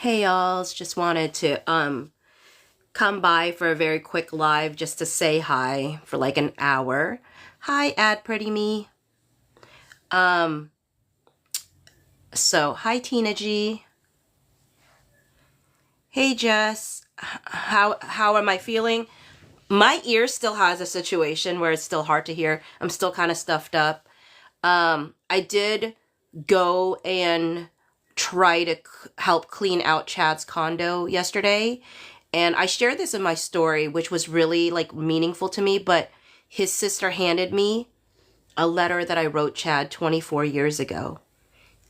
Hey y'all, just wanted to come by for a very quick live just to say hi for like an hour. Hi, Ad Pretty Me. Um hi Tina G. Hey Jess. How am I feeling? My ear still has a situation where it's still hard to hear. I'm still kind of stuffed up. I did go and try to help clean out Chad's condo yesterday. And I shared this in my story, which was really like meaningful to me, but his sister handed me a letter that I wrote Chad 24 years ago.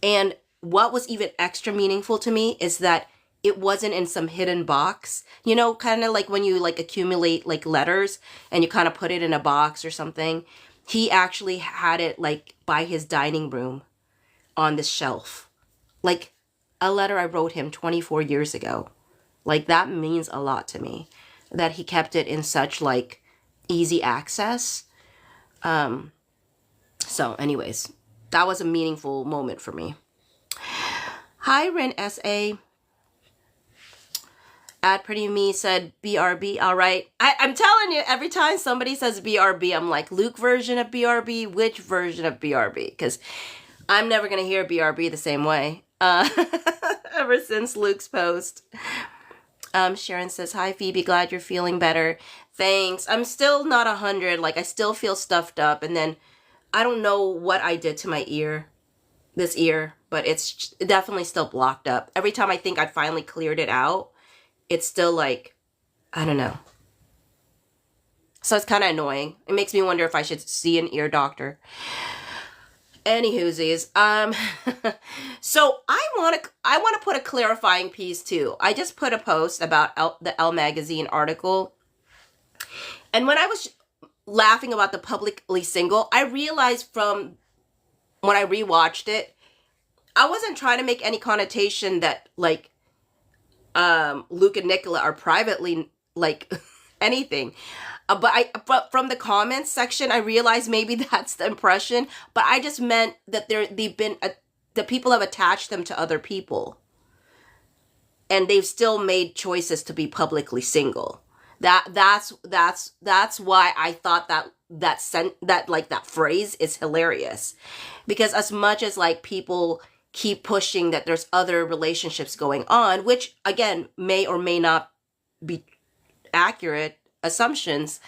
And what was even extra meaningful to me is that it wasn't in some hidden box. You know, kind of like when you like accumulate like letters and you kind of put it in a box or something. He actually had it like by his dining room on this shelf. Like a letter I wrote him 24 years ago. Like that means a lot to me that he kept it in such like easy access. So anyways, that was a meaningful moment for me. Hi, Ren SA. Ad Pretty Me said BRB. All right. I'm telling you, every time somebody says BRB, I'm like, Luke version of BRB? Which version of BRB? Because I'm never going to hear BRB the same way. Ever since Luke's post. Sharon says, hi, Phoebe. Glad you're feeling better. Thanks. I'm still not 100. Like, I still feel stuffed up. And then I don't know what I did to my ear. This ear. But it's definitely still blocked up. Every time I think I finally cleared it out, it's still like, I don't know. So it's kind of annoying. It makes me wonder if I should see an ear doctor. Anywhoosies, so I want to put a clarifying piece too. I just put a post about the Elle magazine article. And when I was laughing about the publicly single, I realized from when I rewatched it, I wasn't trying to make any connotation that like Luke and Nicola are privately like anything. But from the comments section, I realized maybe that's the impression. But I just meant that the people have attached them to other people, and they've still made choices to be publicly single. That's why I thought that phrase is hilarious, because as much as like people keep pushing that there's other relationships going on, which again may or may not be accurate assumptions,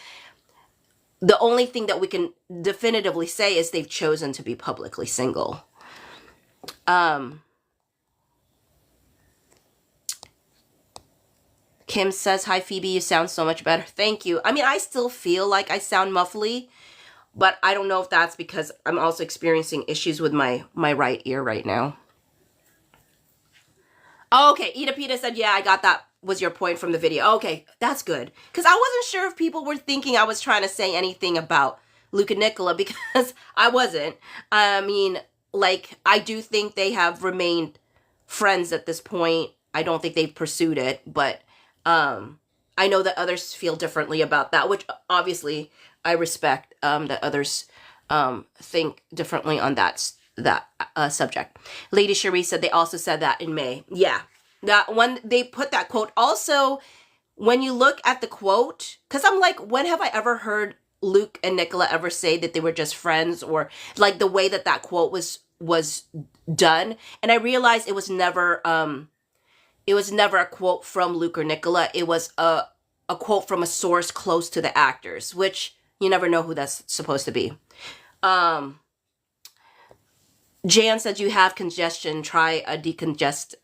the only thing that we can definitively say is they've chosen to be publicly single. Kim says, hi Phoebe, you sound so much better. Thank you. I mean, I still feel like I sound muffly, but I don't know if that's because I'm also experiencing issues with my right ear right now. Oh, okay, Ida Pita said, yeah, I got that was your point from the video. Okay, that's good. Because I wasn't sure if people were thinking I was trying to say anything about Luke and Nicola, because I wasn't. I mean, like, I do think they have remained friends at this point. I don't think they've pursued it, but I know that others feel differently about that, which obviously I respect, that others think differently on that subject. Lady Cherie said they also said that in May. Yeah, that when they put that quote. Also, when you look at the quote, because I'm like, when have I ever heard Luke and Nicola ever say that they were just friends, or like the way that quote was done? And I realized it was never a quote from Luke or Nicola. It was a quote from a source close to the actors, which you never know who that's supposed to be. Jan said you have congestion. Try a decongestant.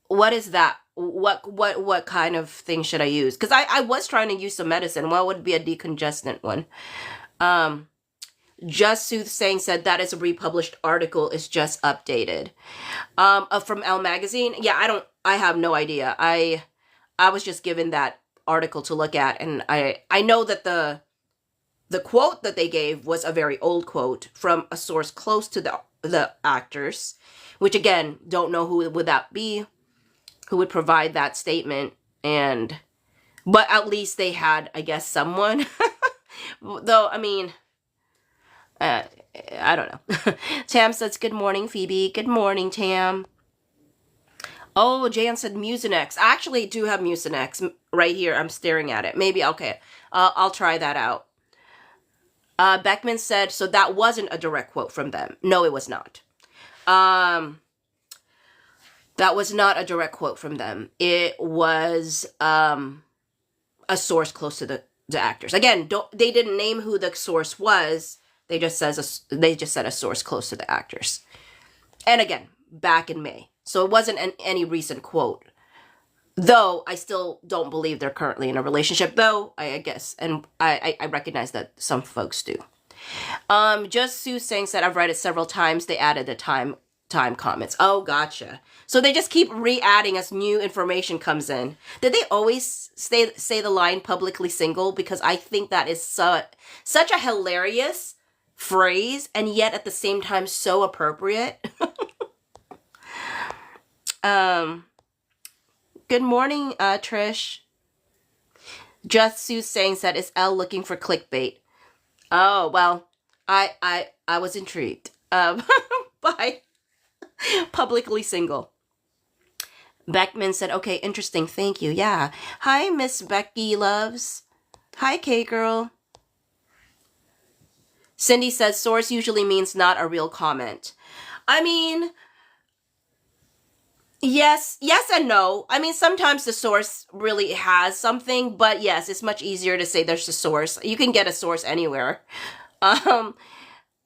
What is that? What kind of thing should I use? Because I was trying to use some medicine. What would be a decongestant one? Just Soothsaying said that is a republished article. It's just updated. From Elle magazine. Yeah, I have no idea. I was just given that article to look at, and I know that the quote that they gave was a very old quote from a source close to the actors, which again, don't know who would that be, who would provide that statement. But at least they had, I guess, someone. Though, I mean, Uh, I don't know. Tam says, good morning, Phoebe. Good morning, Tam. Oh, Jan said Mucinex. I actually do have Mucinex right here. I'm staring at it. Maybe, okay. I'll try that out. Beckman said, so that wasn't a direct quote from them. No, it was not. That was not a direct quote from them. It was a source close to the actors. Again, they didn't name who the source was. They just said a source close to the actors. And again, back in May. So it wasn't any recent quote. Though I still don't believe they're currently in a relationship, though, I guess. And I recognize that some folks do. Just Sue saying that I've read it several times. They added the time comments. Oh, gotcha. So they just keep re-adding as new information comes in. Did they always say the line publicly single? Because I think that is such a hilarious phrase, and yet at the same time so appropriate. Good morning, Trish. Just Sue saying that is Elle looking for clickbait. Oh, well, I was intrigued by publicly single. Beckman said, okay, interesting, thank you. Yeah. Hi, Miss Becky Loves. Hi, K-Girl. Cindy says, source usually means not a real comment. I mean, yes and no. I mean, sometimes the source really has something, but yes, it's much easier to say there's a source. You can get a source anywhere. But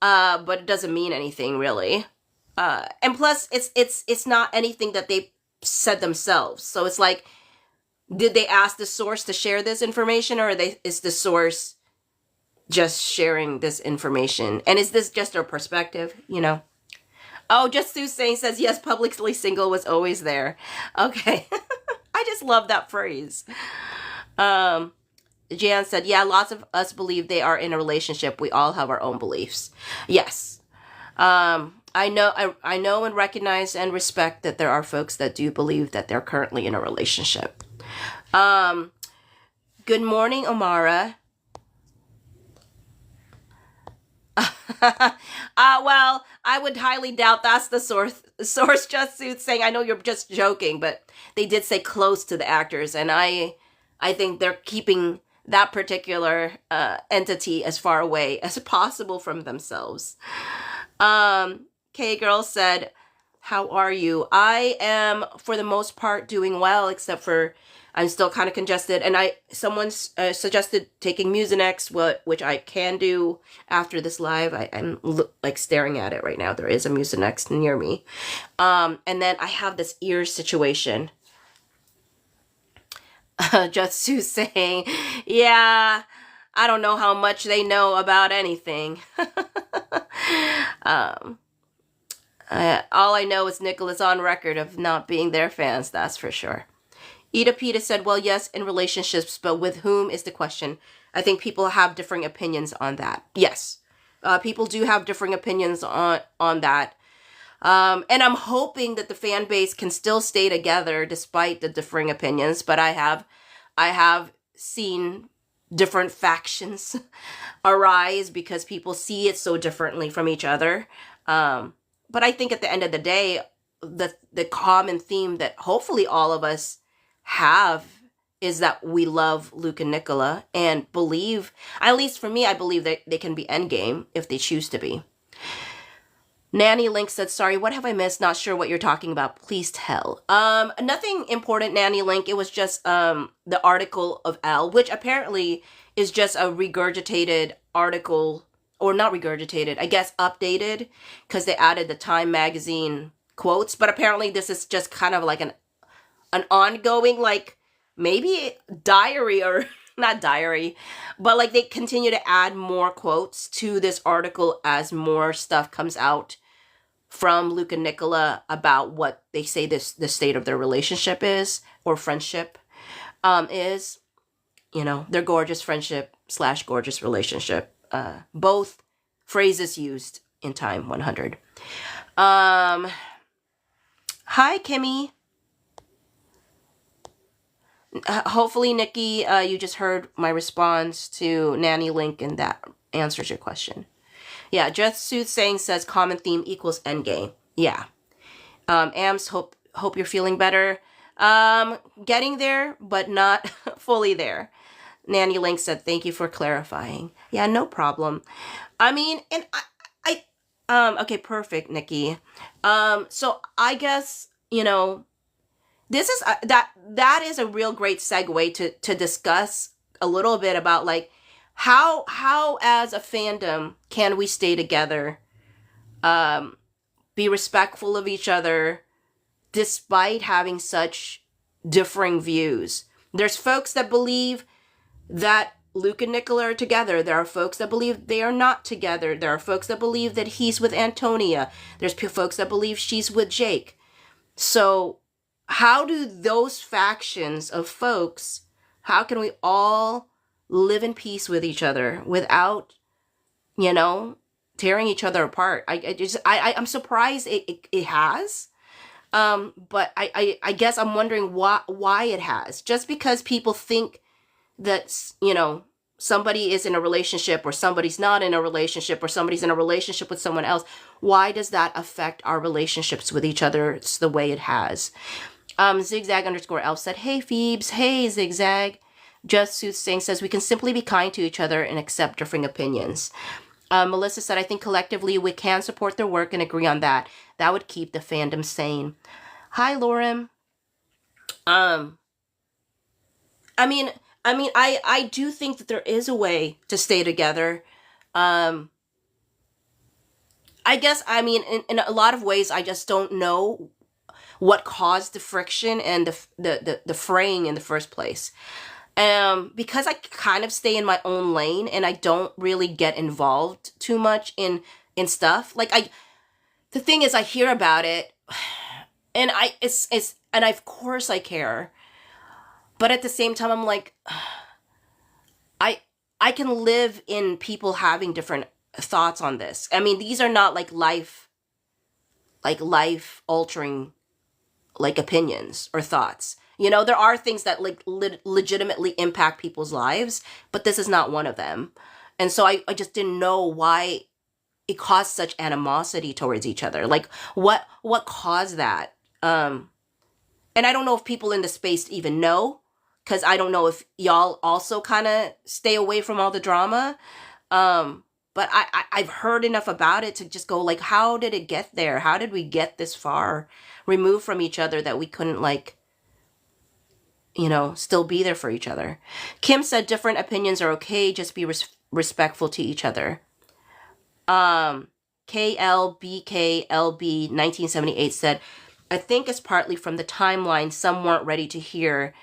it doesn't mean anything really. And plus it's not anything that they said themselves. So it's like, did they ask the source to share this information, or is the source just sharing this information? And is this just their perspective, you know? Oh, just Sue saying says, yes, publicly single was always there. Okay. I just love that phrase. Jan said, yeah, lots of us believe they are in a relationship. We all have our own beliefs. Yes. I know and recognize and respect that there are folks that do believe that they're currently in a relationship. Good morning, Omara. Well, I would highly doubt that's the source just suits saying, I know you're just joking, but they did say close to the actors, and I think they're keeping that particular entity as far away as possible from themselves. K-Girl said, how are you? I am, for the most part, doing well, except for I'm still kind of congested. And someone suggested taking Mucinex, which I can do after this live. I'm like staring at it right now. There is a Mucinex near me. And then I have this ear situation. Just Sue saying, yeah, I don't know how much they know about anything. All I know is Nicholas on record of not being their fans, that's for sure. Ida Pita said, well, yes, in relationships, but with whom is the question. I think people have differing opinions on that. Yes, people do have differing opinions on that. And I'm hoping that the fan base can still stay together despite the differing opinions, but I have seen different factions arise because people see it so differently from each other. But I think at the end of the day, the common theme that hopefully all of us have is that we love Luke and Nicola and believe, at least for me, I believe that they can be endgame if they choose to be. Nanny Link said, sorry, what have I missed? Not sure what you're talking about. Please tell. Nothing important, Nanny Link. It was just the article of Elle, which apparently is just a regurgitated article, or not regurgitated, I guess updated, because they added the Time magazine quotes. But apparently this is just kind of like an ongoing, like maybe diary, or not diary, but like they continue to add more quotes to this article as more stuff comes out from Luke and Nicola about what they say the state of their relationship is, or friendship is, you know, their gorgeous friendship / gorgeous relationship. Both phrases used in Time 100. Hi, Kimmy. Hopefully, Nikki, you just heard my response to Nanny Link and that answers your question. Yeah, Just Soothsaying says common theme equals endgame. Yeah. Ams, hope you're feeling better. Getting there, but not fully there. Nanny Link said, thank you for clarifying. Yeah, no problem. I mean, and okay, perfect, Nikki. So I guess, this is that is a real great segue to discuss a little bit about like how as a fandom can we stay together, be respectful of each other despite having such differing views. There's folks that believe that Luke and Nicola are together. There are folks that believe they are not together. There are folks that believe that he's with Antonia. There's folks that believe she's with Jake. So how do those factions of folks, how can we all live in peace with each other without, tearing each other apart? I'm surprised it has. But I guess I'm wondering why it has. Just because people think that, somebody is in a relationship or somebody's not in a relationship or somebody's in a relationship with someone else, why does that affect our relationships with each other? It's the way it has. Zigzag_elf said, hey Phoebes, hey Zigzag. Just Soothsaying says, we can simply be kind to each other and accept differing opinions. Melissa said, I think collectively we can support their work and agree on that. That would keep the fandom sane. Hi, Lauren. I do think that there is a way to stay together. I guess, in a lot of ways, I just don't know what caused the friction and the fraying in the first place. Because I kind of stay in my own lane and I don't really get involved too much in stuff. Like the thing is, I hear about it and of course I care. But at the same time, I'm like, I can live in people having different thoughts on this. I mean, these are not like life altering like opinions or thoughts. There are things that like legitimately impact people's lives, but this is not one of them. And so I just didn't know why it caused such animosity towards each other. Like what caused that? And I don't know if people in the space even know, because I don't know if y'all also kind of stay away from all the drama. But I've heard enough about it to just go like, how did it get there? How did we get this far removed from each other that we couldn't still be there for each other? Kim said different opinions are okay. Just be respectful to each other. KLBKLB 1978 said, I think it's partly from the timeline. Some weren't ready to hear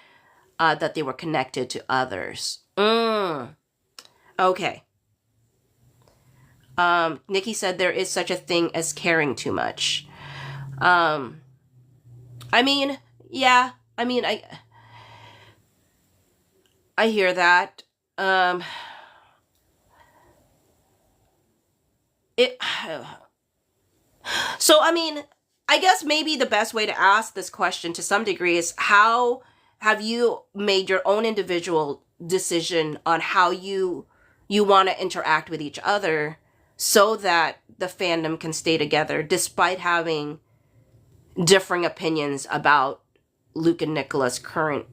that they were connected to others. Okay. Nikki said there is such a thing as caring too much. Yeah. I hear that. I guess maybe the best way to ask this question to some degree is, how have you made your own individual decision on how you want to interact with each other so that the fandom can stay together despite having differing opinions about Luke and Nicola's current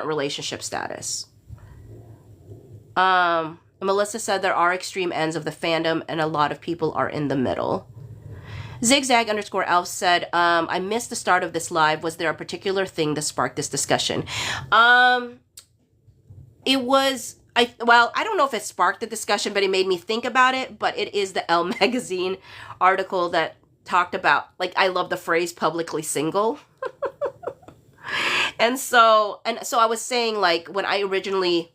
relationship status? Melissa said there are extreme ends of the fandom and a lot of people are in the middle. Zigzag_elf said, I missed the start of this live. Was there a particular thing that sparked this discussion? It was, I don't know if it sparked the discussion, but it made me think about it. But it is the Elle magazine article that talked about, like, I love the phrase publicly single. And so I was saying, like, when I originally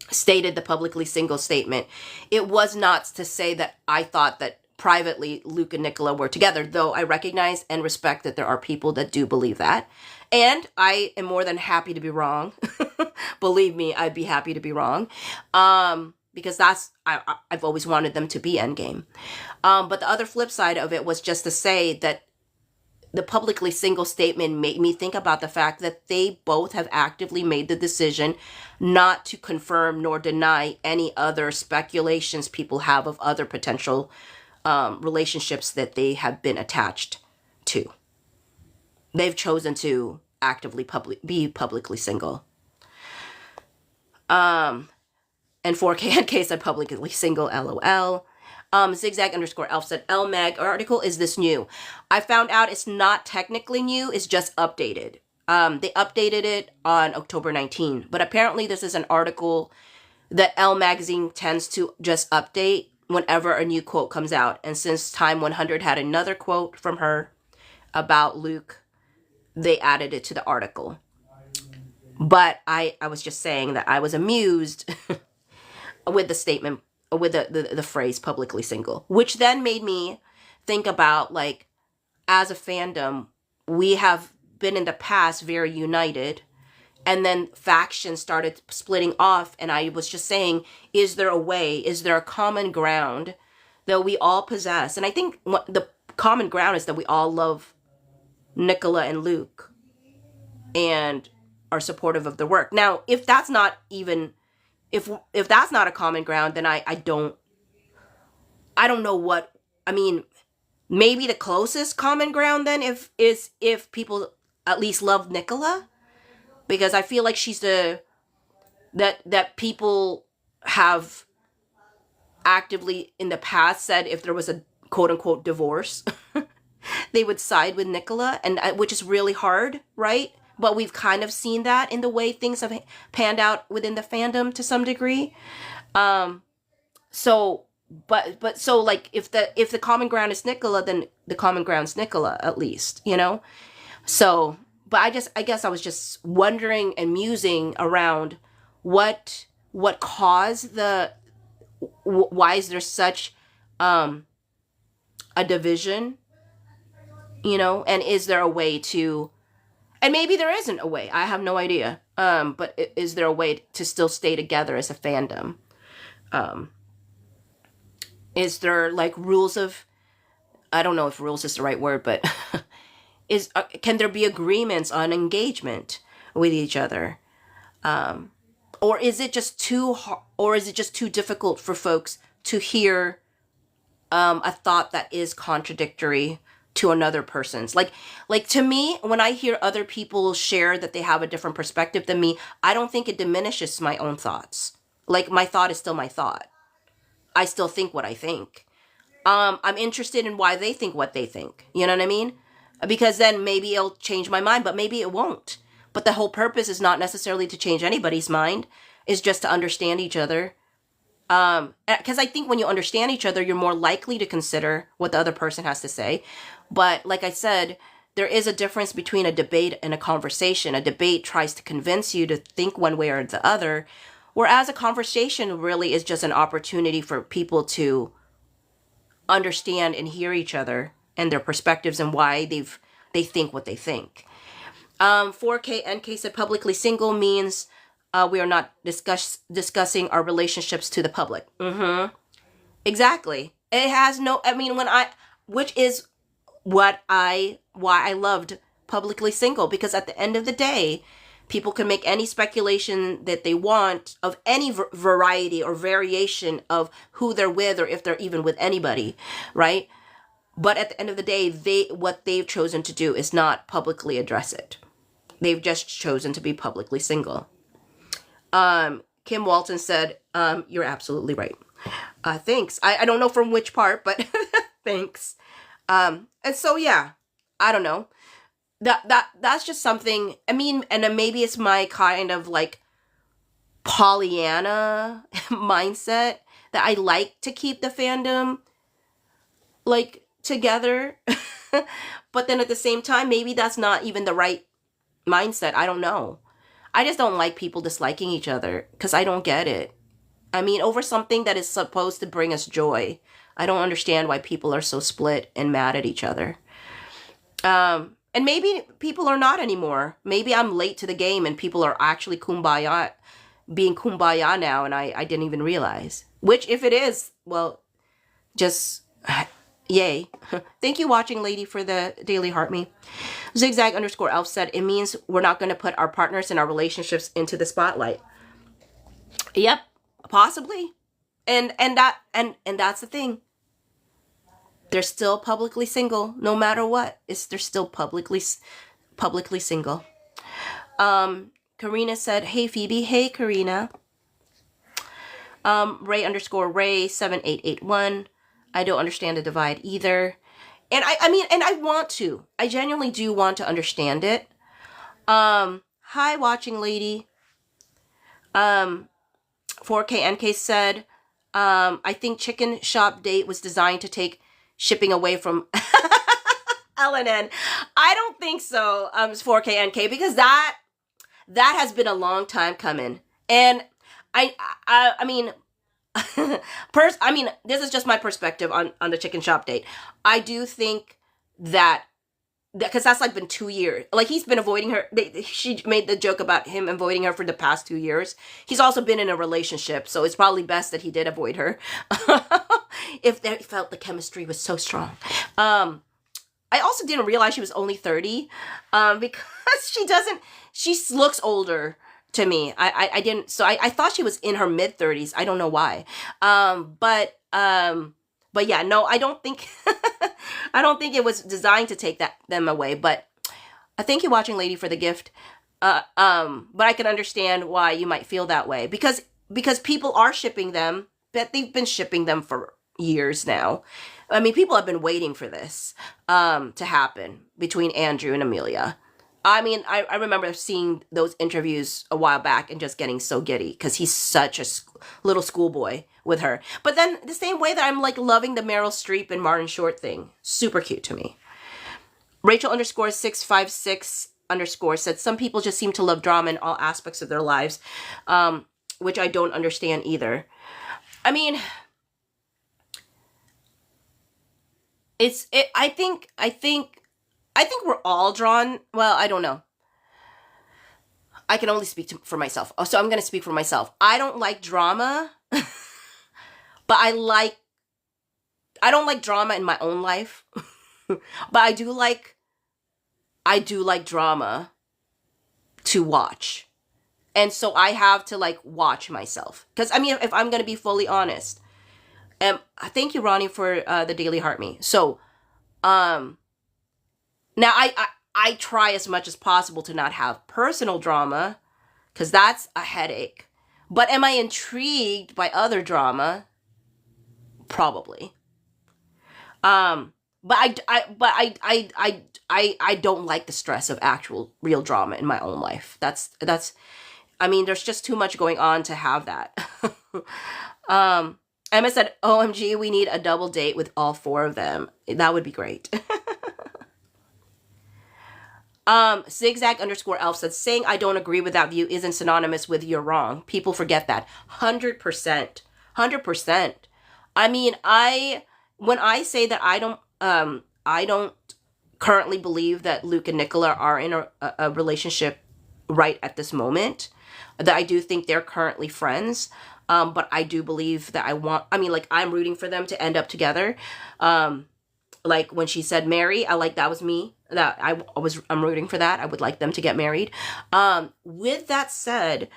stated the publicly single statement, it was not to say that I thought that privately Luke and Nicola were together, though I recognize and respect that there are people that do believe that. And I am more than happy to be wrong. Believe me, I'd be happy to be wrong. Because I've always wanted them to be endgame. But the other flip side of it was just to say that the publicly single statement made me think about the fact that they both have actively made the decision not to confirm nor deny any other speculations people have of other potential relationships that they have been attached to. They've chosen to actively be publicly single. And 4K in case I'm publicly single, LOL. Zigzag_elf said, LMAG article, is this new? I found out it's not technically new, it's just updated. They updated it on October 19, but apparently this is an article that Elle Magazine tends to just update whenever a new quote comes out. And since Time 100 had another quote from her about Luke, they added it to the article. But I was just saying that I was amused with the statement, with the phrase publicly single, which then made me think about, like, as a fandom, we have been in the past very united, and then factions started splitting off, and I was just saying, is there a way, is there a common ground that we all possess? And I think the common ground is that we all love Nicola and Luke and are supportive of their work. Now, if that's not even, if that's not a common ground, then I don't know what, I mean, maybe the closest common ground then if people at least love Nicola, because I feel like she's that people have actively in the past said if there was a quote unquote divorce, they would side with Nicola, and which is really hard, right? But we've kind of seen that in the way things have panned out within the fandom to some degree. So like if the common ground is Nicola, then the common ground's Nicola, at least, you know? So, but I guess I was just wondering and musing around what caused why is there such a division, you know? And is there a way to, and maybe there isn't a way, I have no idea. But is there a way to still stay together as a fandom? Is there like rules of, I don't know if rules is the right word, but can there be agreements on engagement with each other? Or is it just too difficult for folks to hear a thought that is contradictory to another person's? Like to me, when I hear other people share that they have a different perspective than me, I don't think it diminishes my own thoughts. Like, my thought is still my thought. I still think what I think. I'm interested in why they think what they think. You know what I mean? Because then maybe it'll change my mind, but maybe it won't. But the whole purpose is not necessarily to change anybody's mind. It's just to understand each other. Because I think when you understand each other, you're more likely to consider what the other person has to say. But like I said, there is a difference between a debate and a conversation. A debate tries to convince you to think one way or the other, whereas a conversation really is just an opportunity for people to understand and hear each other and their perspectives and why they think what they think. 4K NK said publicly single means we are not discussing our relationships to the public. Exactly. It has no, I mean, which is why I loved publicly single, because at the end of the day, people can make any speculation that they want of any variety or variation of who they're with or if they're even with anybody, right? But at the end of the day, what they've chosen to do is not publicly address it. They've just chosen to be publicly single. Kim Walton said, you're absolutely right. Thanks. I don't know from which part, but thanks. And so, yeah, I don't know. That's just something, I mean, and then maybe it's my kind of like Pollyanna mindset that I like to keep the fandom like together. But then at the same time, maybe that's not even the right mindset. I don't know. I just don't like people disliking each other because I don't get it. I mean, over something that is supposed to bring us joy. I don't understand why people are so split and mad at each other. And maybe people are not anymore. Maybe I'm late to the game and people are actually being kumbaya now, and I didn't even realize. Which, if it is, well, just, Yay. Thank you, watching lady, for the daily heart me. Zigzag underscore elf said, it means we're not going to put our partners and our relationships into the spotlight. Yep, possibly. And that's the thing. They're still publicly single, no matter what. They're still publicly single. Karina said, hey Phoebe. Hey Karina. Ray underscore Ray 7881. I don't understand the divide either. And I mean, and I want to. I genuinely do want to understand it. Hi, watching lady. 4KNK said, I think Chicken Shop Date was designed to take shipping away from LNN. I don't think so, 4KNK, because that has been a long time coming. And I mean, this is just my perspective on the Chicken Shop Date. I do think that because that's like been 2 years. Like, he's been avoiding her. She made the joke about him avoiding her for the past 2 years. He's also been in a relationship, so it's probably best that he did avoid her. If they felt the chemistry was so strong. I also didn't realize she was only 30, because she looks older to me. I didn't, so I thought she was in her mid 30s. I don't know why. But yeah, no, I don't think, I don't think it was designed to take them away, but I thank you, watching lady, for the gift. But I can understand why you might feel that way, because people are shipping them, but they've been shipping them for years now. I mean, people have been waiting for this, to happen between Andrew and Amelia. I mean, I remember seeing those interviews a while back and just getting so giddy because he's such a little schoolboy with her. But then the same way that I'm like loving the Meryl Streep and Martin Short thing. Super cute to me. Rachel underscore 656 underscore said, some people just seem to love drama in all aspects of their lives, which I don't understand either. I mean, I think we're all drawn. Well, I don't know. I can only speak for myself. So I'm going to speak for myself. I don't like drama, but I don't like drama in my own life, but I do like drama to watch. And so I have to like watch myself. Because I mean, if I'm going to be fully honest, thank you, Ronnie, for the daily heart me. So, now, I try as much as possible to not have personal drama, because that's a headache. But am I intrigued by other drama? Probably. But I don't like the stress of actual real drama in my own life. I mean, there's just too much going on to have that. Emma said, OMG, we need a double date with all 4 of them. That would be great. Zigzag underscore elf said, saying I don't agree with that view isn't synonymous with you're wrong. People forget that. 100%. 100%. I mean, when I say that I don't currently believe that Luke and Nicola are in a relationship right at this moment, that I do think they're currently friends. But I do believe that I'm rooting for them to end up together. Like when she said marry, that was me. That I'm rooting for that. I would like them to get married. With that said,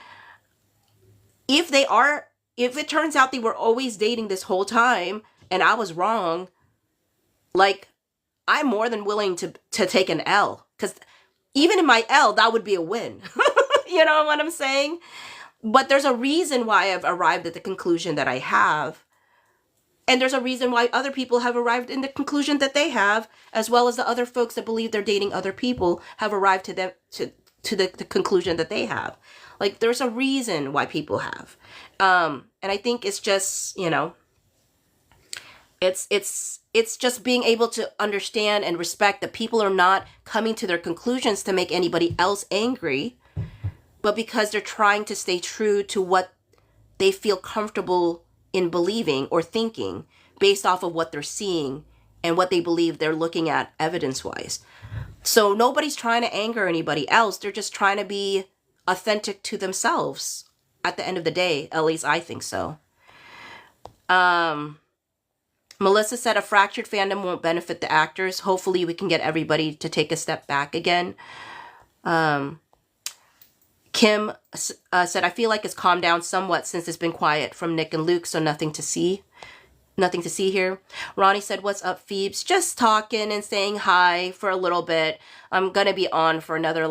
if it turns out they were always dating this whole time and I was wrong, like, I'm more than willing to take an L, because even in my L, that would be a win. You know what I'm saying? But there's a reason why I've arrived at the conclusion that I have. And there's a reason why other people have arrived in the conclusion that they have, as well as the other folks that believe they're dating other people have arrived to the conclusion that they have. Like, there's a reason why people have. And I think it's just, it's just being able to understand and respect that people are not coming to their conclusions to make anybody else angry, but because they're trying to stay true to what they feel comfortable in believing or thinking based off of what they're seeing and what they believe they're looking at evidence-wise. So nobody's trying to anger anybody else. They're just trying to be authentic to themselves at the end of the day. At least I think so. Melissa said a fractured fandom won't benefit the actors. Hopefully we can get everybody to take a step back again. Kim said, I feel like it's calmed down somewhat since it's been quiet from Nick and Luke, so nothing to see. Nothing to see here. Ronnie said, what's up, Phoebes? Just talking and saying hi for a little bit. I'm going to be on for another,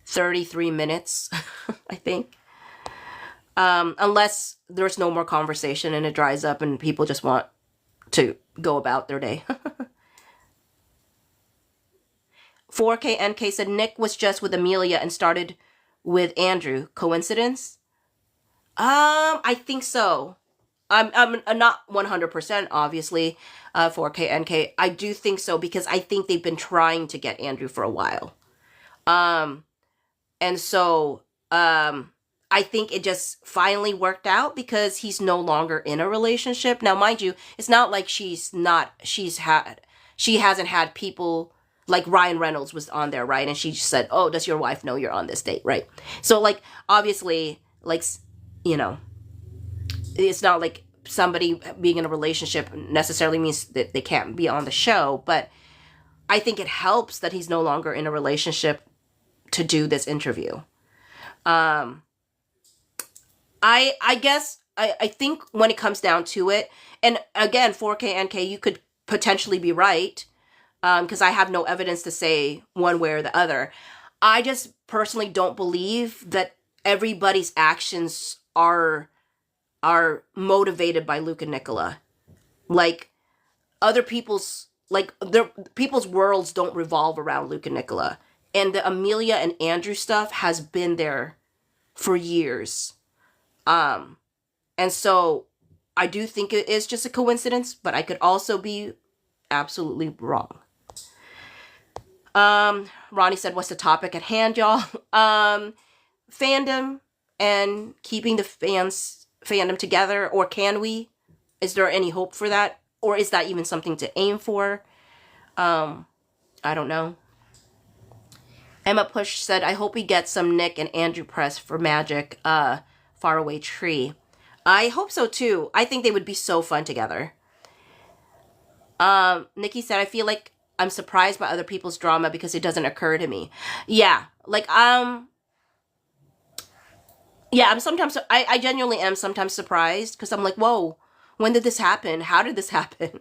33 minutes, I think. Unless there's no more conversation and it dries up and people just want to go about their day. 4KNK said, Nick was just with Amelia and started with Andrew. Coincidence? I think so. I'm not 100%, obviously, 4KNK. I do think so because I think they've been trying to get Andrew for a while. And so, I think it just finally worked out because he's no longer in a relationship. Now, mind you, it's not like she hasn't had people like Ryan Reynolds was on there, right? And she just said, oh, does your wife know you're on this date, right? So, obviously, it's not like somebody being in a relationship necessarily means that they can't be on the show, but I think it helps that he's no longer in a relationship to do this interview. I guess I think when it comes down to it, and again, 4KNK, you could potentially be right, because I have no evidence to say one way or the other. I just personally don't believe that everybody's actions are motivated by Luke and Nicola. Other people's worlds don't revolve around Luke and Nicola. And the Amelia and Andrew stuff has been there for years. And so I do think it is just a coincidence, but I could also be absolutely wrong. Ronnie said, what's the topic at hand, y'all? Fandom and keeping the fandom together, or can we? Is there any hope for that? Or is that even something to aim for? I don't know. Emma Push said, I hope we get some Nick and Andrew press for Magic, Faraway Tree. I hope so too. I think they would be so fun together. Nikki said, I feel like I'm surprised by other people's drama because it doesn't occur to me. Yeah. Yeah, I'm sometimes, I genuinely am sometimes surprised because I'm like, whoa, when did this happen? How did this happen?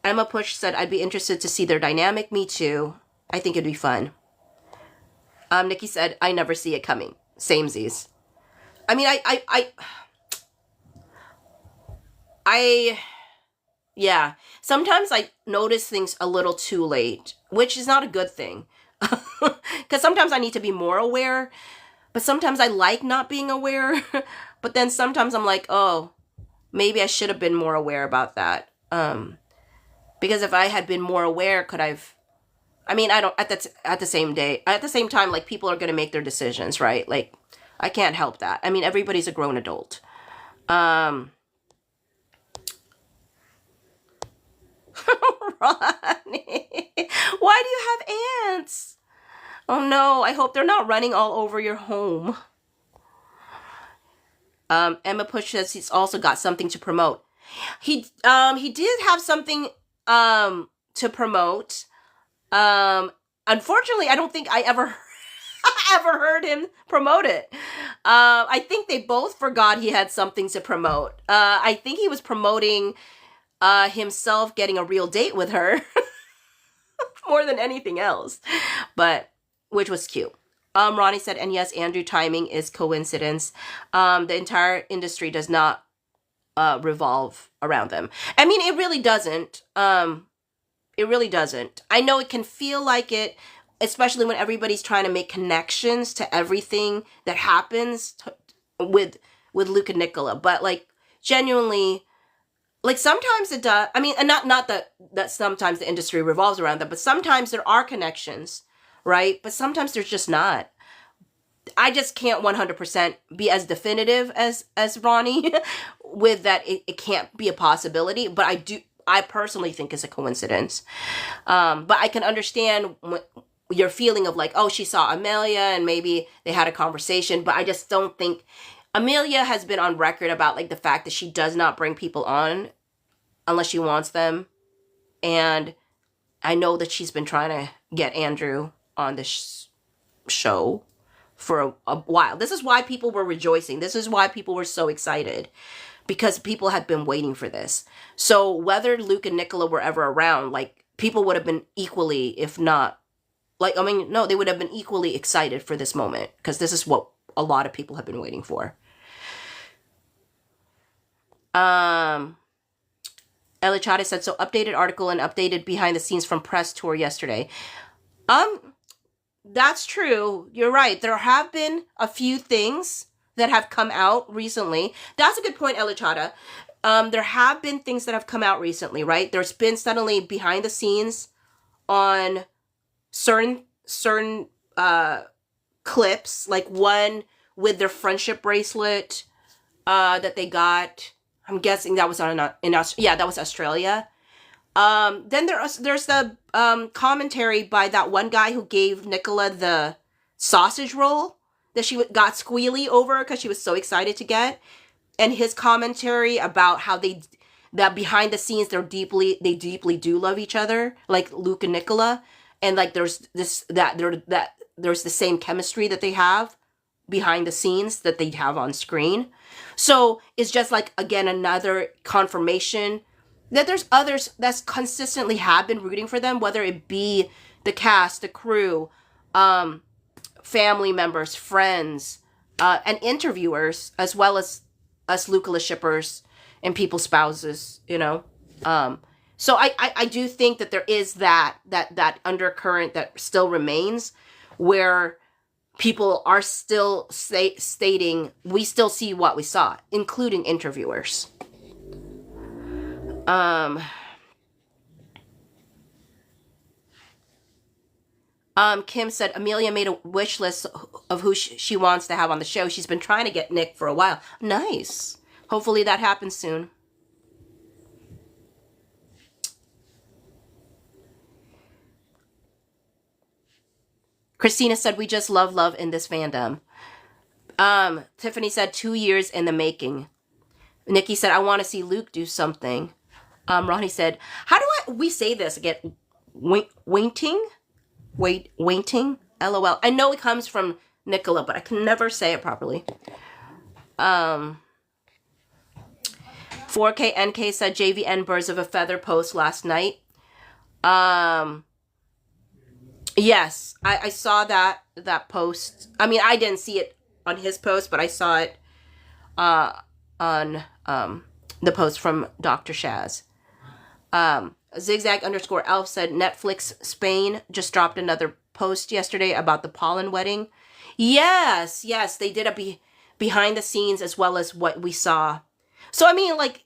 Emma Push said, I'd be interested to see their dynamic. Me too. I think it'd be fun. Nikki said, I never see it coming. Samesies. I mean, yeah. Sometimes I notice things a little too late, which is not a good thing. Because sometimes I need to be more aware, but sometimes I like not being aware. But then sometimes I'm like, oh, maybe I should have been more aware about that. Because if I had been more aware, I don't, at the same time, people are going to make their decisions, right? I can't help that. I mean, everybody's a grown adult. Ronnie, why do you have ants? Oh no, I hope they're not running all over your home. Emma Push says he's also got something to promote. He did have something to promote. Unfortunately, I don't think I ever heard him promote it. I think they both forgot he had something to promote. I think he was promoting himself getting a real date with her more than anything else, which was cute. Ronnie said, and yes, Andrew, timing is coincidence. The entire industry does not revolve around them. I mean, it really doesn't. It really doesn't. I know it can feel like it, especially when everybody's trying to make connections to everything that happens with Luke and Nicola. But genuinely, sometimes it does. I mean, and not that sometimes the industry revolves around them, but sometimes there are connections, right? But sometimes there's just not. I just can't 100% be as definitive as Ronnie with that. It can't be a possibility, but I personally think it's a coincidence. But I can understand your feeling of oh, she saw Amelia and maybe they had a conversation, but I just don't think Amelia has been on record about like the fact that she does not bring people on unless she wants them. And I know that she's been trying to get Andrew on this show for a while. This is why people were rejoicing. This is why people were so excited, because people had been waiting for this. So whether Luke and Nicola were ever around, like, people would have been equally, if not, like, I mean, no, they would have been equally excited for this moment, because this is what a lot of people have been waiting for. Elichade said, so updated article and updated behind the scenes from press tour yesterday. That's true. You're right. There have been a few things that have come out recently. That's a good point, Elichada. There have been things that have come out recently, right? There's been suddenly behind the scenes on certain clips, like one with their friendship bracelet that they got. I'm guessing that was that was Australia. Then there's the commentary by that one guy who gave Nicola the sausage roll that she got squealy over because she was so excited to get, and his commentary about how that behind the scenes they deeply do love each other, like Luke and Nicola, and like there's the same chemistry that they have behind the scenes that they have on screen. So it's just like, again, another confirmation that there's others that's consistently have been rooting for them, whether it be the cast, the crew, family members, friends, and interviewers, as well as us Lucala shippers and people's spouses, you know. So I do think that there is that undercurrent that still remains, where people are still stating we still see what we saw, including interviewers. Kim said Amelia made a wish list of who she wants to have on the show. She's been trying to get Nick for a while. Nice. Hopefully that happens soon. Christina said, we just love in this fandom. Tiffany said, 2 years in the making. Nikki said, I want to see Luke do something. Ronnie said, how do we say this again? Waiting? LOL. I know it comes from Nicola, but I can never say it properly. 4K NK said, JVN Birds of a Feather post last night. Yes, I saw that post. I mean, I didn't see it on his post, but I saw it on the post from Dr. Shaz. Zigzag_Elf said Netflix Spain just dropped another post yesterday about the pollen wedding. Yes, they did a behind the scenes as well as what we saw. So I mean, like,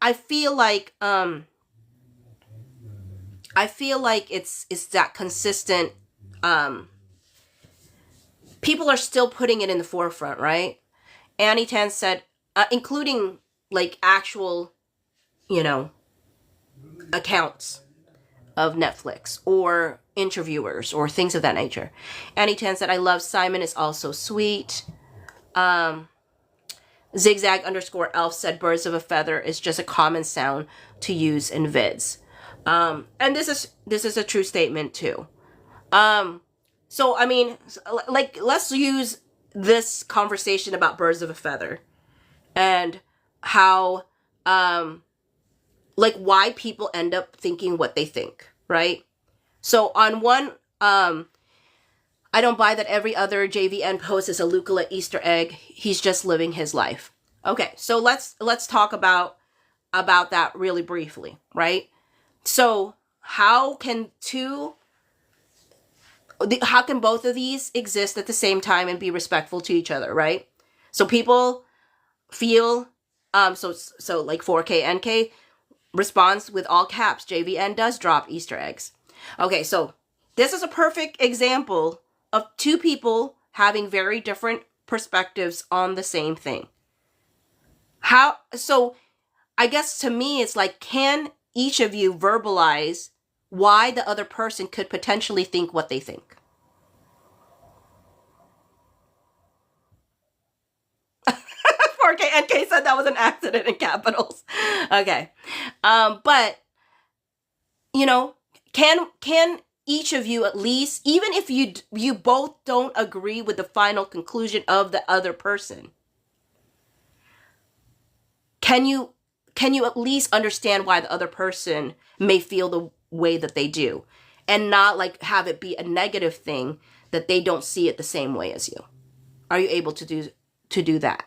I feel like it's that consistent. People are still putting it in the forefront, right? Annie Tan said, including like actual, you know, accounts of Netflix or interviewers or things of that nature. Annie Tan said, I love Simon, is also sweet. Zigzag_Elf said, Birds of a Feather is just a common sound to use in vids. And this is a true statement too. So I mean, like, let's use this conversation about Birds of a Feather and how, like, why people end up thinking what they think, right? So on one, I don't buy that every other JVN post is a Lucala Easter egg. He's just living his life. Okay, so let's talk about that really briefly, right? So how can both of these exist at the same time and be respectful to each other, right? So people feel, so like 4K NK responds with all caps, JVN does drop Easter eggs. Okay, so this is a perfect example of two people having very different perspectives on the same thing. So I guess to me, it's like, can each of you verbalize why the other person could potentially think what they think? 4K said that was an accident in capitals. Okay. But, you know, can each of you at least, even if you both don't agree with the final conclusion of the other person, can you at least understand why the other person may feel the way that they do, and not like have it be a negative thing that they don't see it the same way as you? Are you able to do that?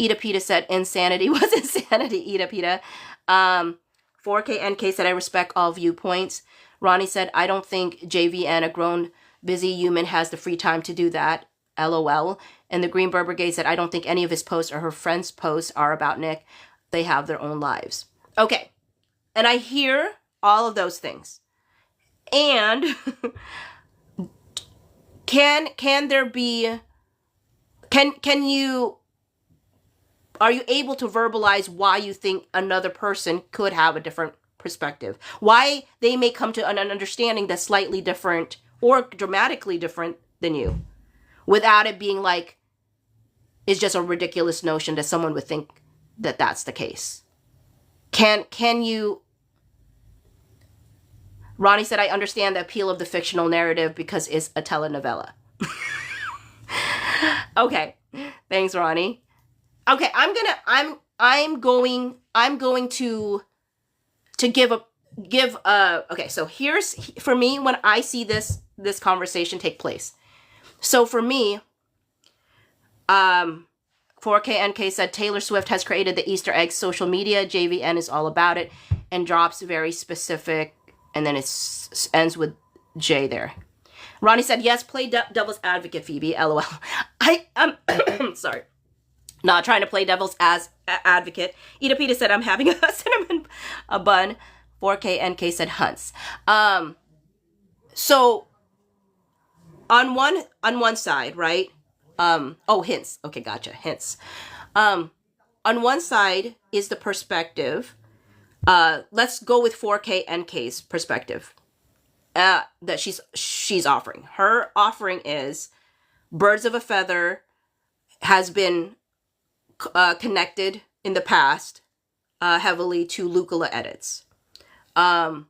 Ida Pita said insanity was insanity. Ida Pita. 4KNK said I respect all viewpoints. Ronnie said I don't think JVN, a grown busy human, has the free time to do that. LOL. And the Green Bird Brigade said I don't think any of his posts or her friends' posts are about Nick. They have their own lives. Okay. And I hear all of those things. And can there be, are you able to verbalize why you think another person could have a different perspective? Why they may come to an understanding that's slightly different or dramatically different than you, without it being like, it's just a ridiculous notion that someone would think that that's the case. Can you? Ronnie said, I understand the appeal of the fictional narrative because it's a telenovela. Okay. Thanks, Ronnie. Okay, I'm going to give okay, so here's, for me, when I see this conversation take place. So for me, 4KNK said Taylor Swift has created the Easter egg social media. JVN is all about it, and drops very specific, and then it ends with J there. Ronnie said, yes, play devil's advocate, Phoebe. LOL. I'm sorry. Not trying to play devil's advocate. Ida Pita said, I'm having a cinnamon bun. 4KNK said, hunts. So on one side, right? Hints. Okay, gotcha. Hints. On one side is the perspective. Let's go with 4KNK's perspective. That she's offering. Her offering is Birds of a Feather has been connected in the past heavily to Lucula edits. And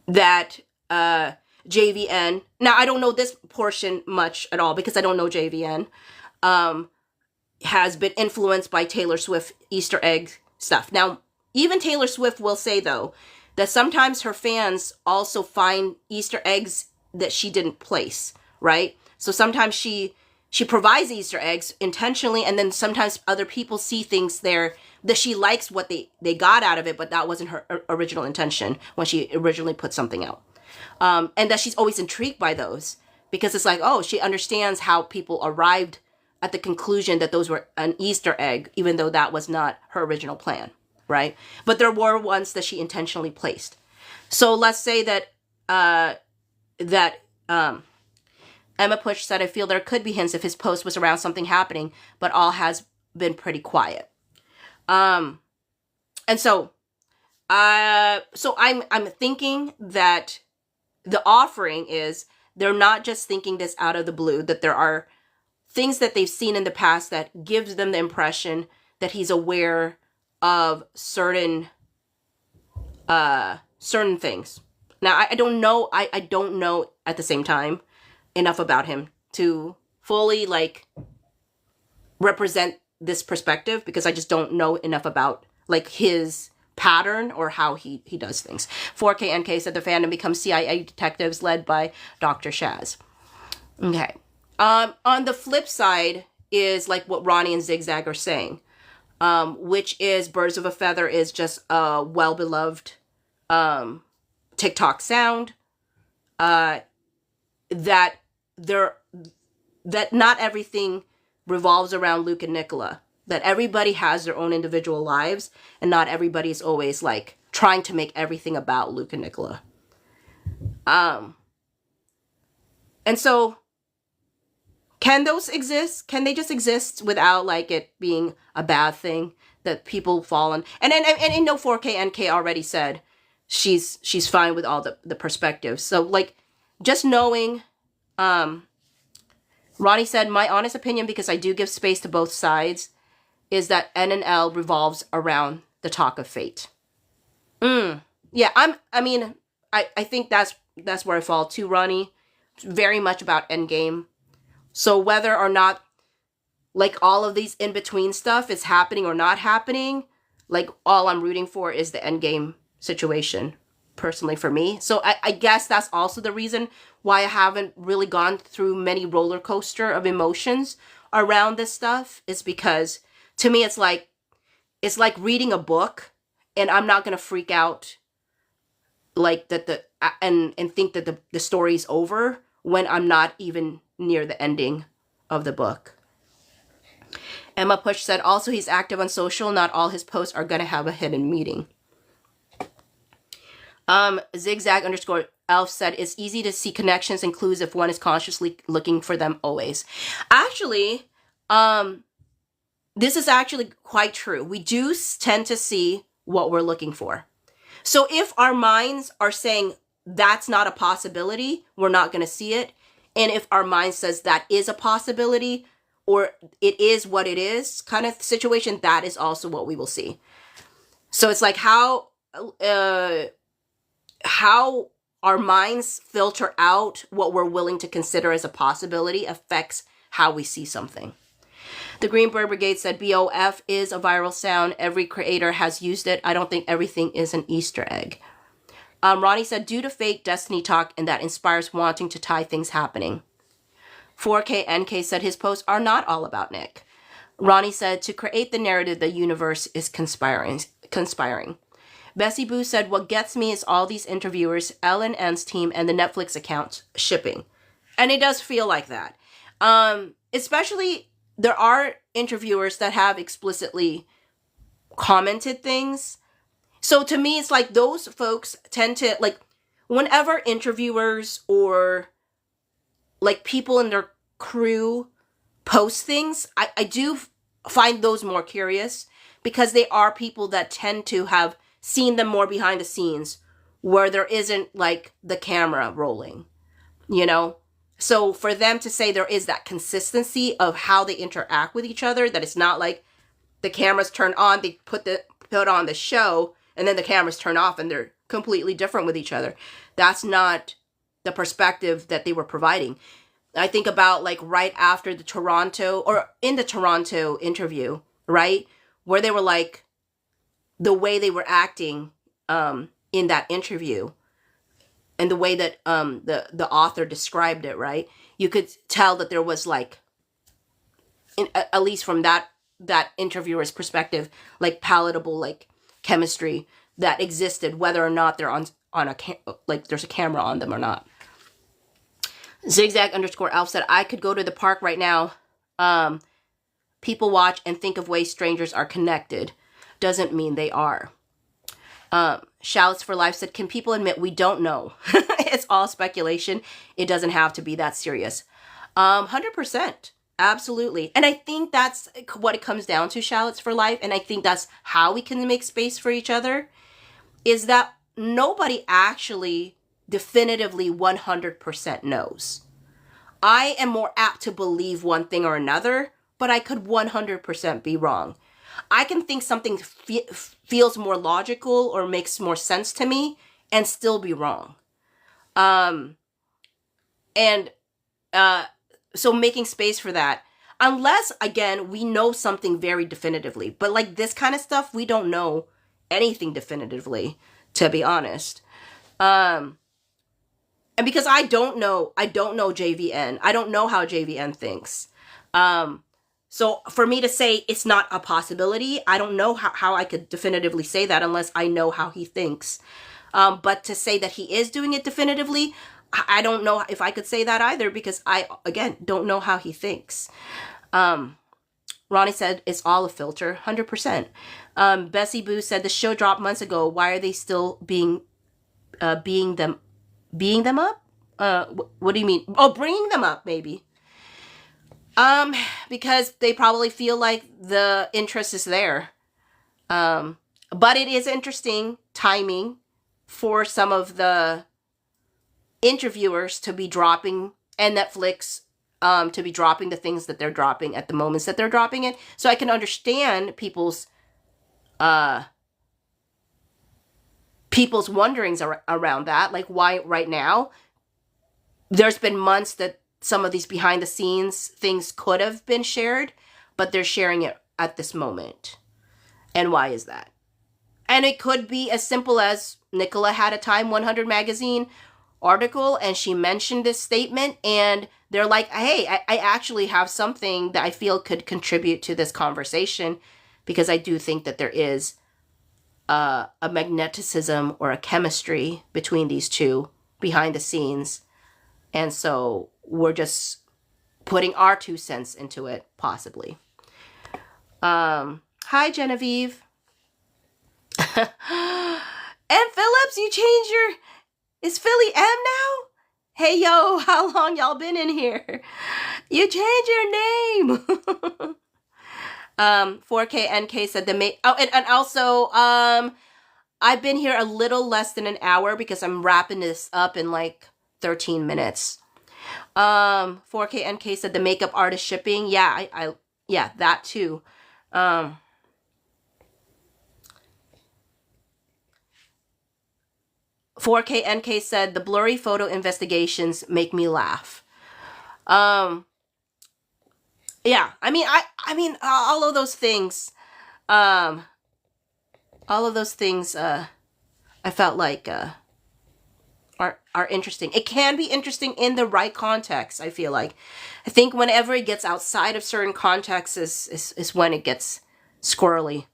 that JVN, now I don't know this portion much at all because I don't know JVN, has been influenced by Taylor Swift Easter egg stuff. Now, even Taylor Swift will say, though, that sometimes her fans also find Easter eggs that she didn't place, right? So sometimes she provides Easter eggs intentionally, and then sometimes other people see things there that she likes what they got out of it, but that wasn't her original intention when she originally put something out. And that she's always intrigued by those because it's like, oh, she understands how people arrived at the conclusion that those were an Easter egg, even though that was not her original plan, right? But there were ones that she intentionally placed. So let's say that Emma Push said, I feel there could be hints if his post was around something happening, but all has been pretty quiet. And so I'm thinking that the offering is they're not just thinking this out of the blue, that there are things that they've seen in the past that gives them the impression that he's aware of certain things. Now, I don't know. I don't know at the same time enough about him to fully like represent this perspective because I just don't know enough about like his pattern or how he does things. 4KNK said the fandom becomes CIA detectives led by Dr. Shaz. Okay. On the flip side is like what Ronnie and Zigzag are saying, which is Birds of a Feather is just a well-beloved TikTok sound, that not everything revolves around Luke and Nicola, that everybody has their own individual lives and not everybody is always like trying to make everything about Luke and Nicola. And so can those exist? Can they just exist without like it being a bad thing that people fall on? And no 4KNK already said she's fine with all the perspectives. So like just knowing Ronnie said, my honest opinion, because I do give space to both sides, is that N and L revolves around the talk of fate. Yeah, I think that's where I fall too, Ronnie. It's very much about Endgame. So whether or not like all of these in-between stuff is happening or not happening, like all I'm rooting for is the Endgame situation, personally for me. So I guess that's also the reason why I haven't really gone through many roller coaster of emotions around this stuff, is because to me it's like reading a book, and I'm not gonna freak out like that and think that the story's over when I'm not even near the ending of the book. Emma Push said, also he's active on social. Not all his posts are gonna have a hidden meaning. Zigzag underscore Elf said, it's easy to see connections and clues if one is consciously looking for them always. Actually, this is actually quite true. We do tend to see what we're looking for. So if our minds are saying that's not a possibility, we're not going to see it. And if our mind says that is a possibility, or it is what it is kind of situation, that is also what we will see. So it's like how our minds filter out what we're willing to consider as a possibility affects how we see something. The Greenberg Brigade said, BOF is a viral sound. Every creator has used it. I don't think everything is an Easter egg. Ronnie said, due to fake destiny talk, and that inspires wanting to tie things happening. 4KNK said his posts are not all about Nick. Ronnie said, to create the narrative, the universe is conspiring. Bessie Boo said, what gets me is all these interviewers, L&N's team, and the Netflix accounts shipping. And it does feel like that. Especially, there are interviewers that have explicitly commented things. So to me, it's like those folks tend to, like, whenever interviewers or like people in their crew post things, I do find those more curious, because they are people that tend to have seen them more behind the scenes where there isn't like the camera rolling, you know? So for them to say there is that consistency of how they interact with each other, that it's not like the cameras turn on, they put on the show, and then the cameras turn off and they're completely different with each other. That's not the perspective that they were providing. I think about like right after the Toronto, or in the Toronto interview, right? Where they were like, the way they were acting in that interview, and the way that the author described it, right? You could tell that there was like, at least from that interviewer's perspective, like palatable like chemistry that existed, whether or not they're on a like there's a camera on them or not. Zigzag underscore Alf said, I could go to the park right now. People watch and think of ways strangers are connected. Doesn't mean they are. Shallots for Life said, can people admit we don't know? It's all speculation. It doesn't have to be that serious. 100%. Absolutely. And I think that's what it comes down to, Shallots for Life. And I think that's how we can make space for each other, is that nobody actually definitively 100% knows. I am more apt to believe one thing or another, but I could 100% be wrong. I can think something feels more logical or makes more sense to me and still be wrong. So making space for that, unless, again, we know something very definitively. But like this kind of stuff, we don't know anything definitively, to be honest. And because I don't know JVN. I don't know how JVN thinks. So for me to say it's not a possibility, I don't know how I could definitively say that unless I know how he thinks. But to say that he is doing it definitively, I don't know if I could say that either, because I, again, don't know how he thinks. Ronnie said it's all a filter, 100%. Bessie Boo said the show dropped months ago. Why are they still being them up? What do you mean? Oh, bringing them up, maybe. Because they probably feel like the interest is there. But it is interesting timing for some of the interviewers to be dropping, and Netflix to be dropping the things that they're dropping at the moments that they're dropping it. So I can understand people's wonderings around that. Like, why right now? There's been months that some of these behind the scenes things could have been shared, but they're sharing it at this moment. And why is that? And it could be as simple as Nicola had a Time 100 magazine article and she mentioned this statement and they're like, hey, I actually have something that I feel could contribute to this conversation, because I do think that there is a magneticism or a chemistry between these two behind the scenes. And so we're just putting our 2 cents into it, possibly. Hi, Genevieve. M. Phillips, you changed your... Is Philly M now? Hey, yo, how long y'all been in here? You changed your name. 4K NK said the and also, I've been here a little less than an hour because I'm wrapping this up in like 13 minutes. 4K NK said the makeup artist shipping. Yeah, yeah, that too. 4K NK said the blurry photo investigations make me laugh. Yeah, I mean all of those things, I felt like are interesting. It can be interesting in the right context. I feel like, I think whenever it gets outside of certain contexts is when it gets squirrely.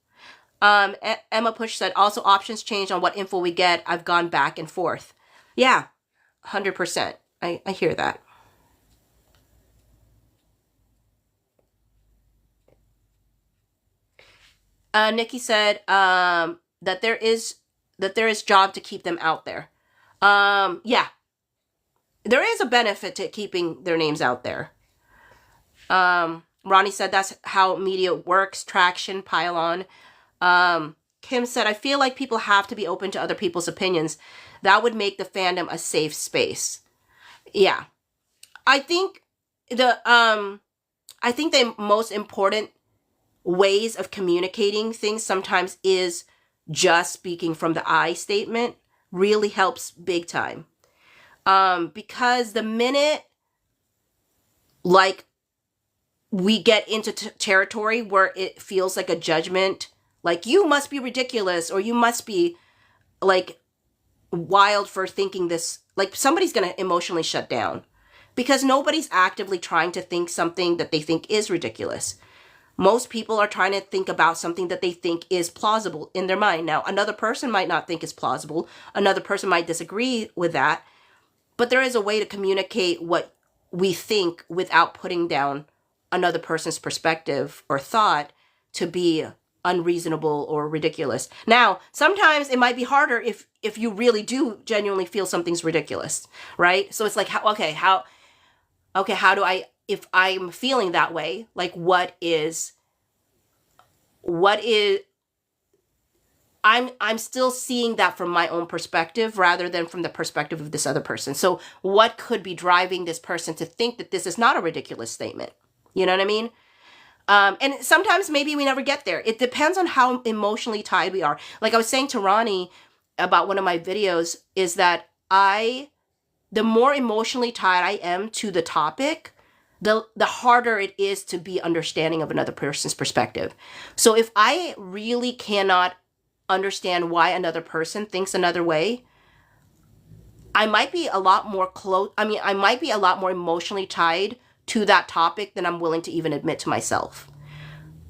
Emma Push said also options change on what info we get. I've gone back and forth. Yeah, 100%. I hear that. Nikki said that there is job to keep them out there. Yeah, there is a benefit to keeping their names out there. Ronnie said that's how media works, traction, pile on. Kim said, I feel like people have to be open to other people's opinions. That would make the fandom a safe space. Yeah. I think the most important ways of communicating things sometimes is just speaking from the I statement. Really helps big time. Because the minute like we get into territory where it feels like a judgment, like you must be ridiculous or you must be like wild for thinking this, like somebody's going to emotionally shut down, because nobody's actively trying to think something that they think is ridiculous. Most people are trying to think about something that they think is plausible in their mind. Now, another person might not think is plausible. Another person might disagree with that. But there is a way to communicate what we think without putting down another person's perspective or thought to be unreasonable or ridiculous. Now, sometimes it might be harder if you really do genuinely feel something's ridiculous, right? So it's like, how do I, if I'm feeling that way, like what is, I'm still seeing that from my own perspective rather than from the perspective of this other person. So what could be driving this person to think that this is not a ridiculous statement? You know what I mean? And sometimes maybe we never get there. It depends on how emotionally tied we are. Like I was saying to Ronnie about one of my videos, is that the more emotionally tied I am to the topic, the harder it is to be understanding of another person's perspective. So if I really cannot understand why another person thinks another way, I might be a lot more I might be a lot more emotionally tied to that topic than I'm willing to even admit to myself.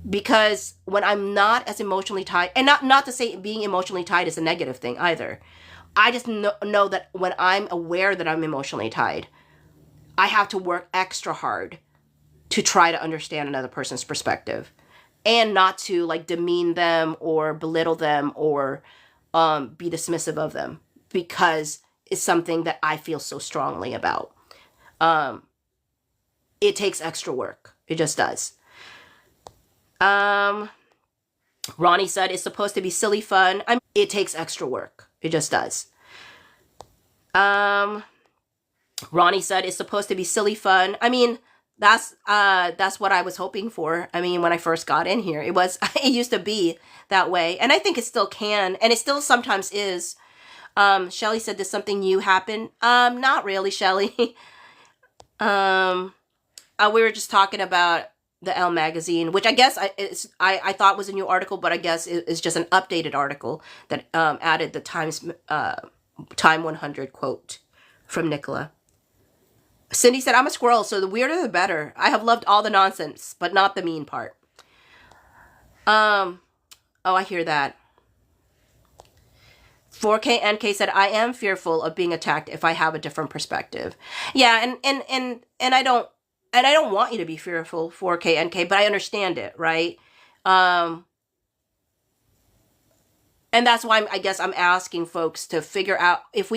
Because when I'm not as emotionally tied, and not to say being emotionally tied is a negative thing either. I just know that when I'm aware that I'm emotionally tied, I have to work extra hard to try to understand another person's perspective, and not to like demean them or belittle them or be dismissive of them, because it's something that I feel so strongly about. It takes extra work. It just does. Ronnie said it's supposed to be silly fun. It takes extra work. It just does. Ronnie said it's supposed to be silly fun. I mean, that's what I was hoping for. I mean, when I first got in here, it used to be that way, and I think it still can, and it still sometimes is. Shelly said, "Did something new happen?" Not really, Shelly. um, we were just talking about the Elle magazine, which I guess I thought was a new article, but I guess it's just an updated article that added the Time 100 quote from Nicola. Cindy said, "I'm a squirrel, so the weirder the better. I have loved all the nonsense, but not the mean part." Oh, I hear that. 4K NK said, "I am fearful of being attacked if I have a different perspective." Yeah, and I don't want you to be fearful, 4K NK, but I understand it, right? Um, and that's why I guess I'm asking folks to figure out if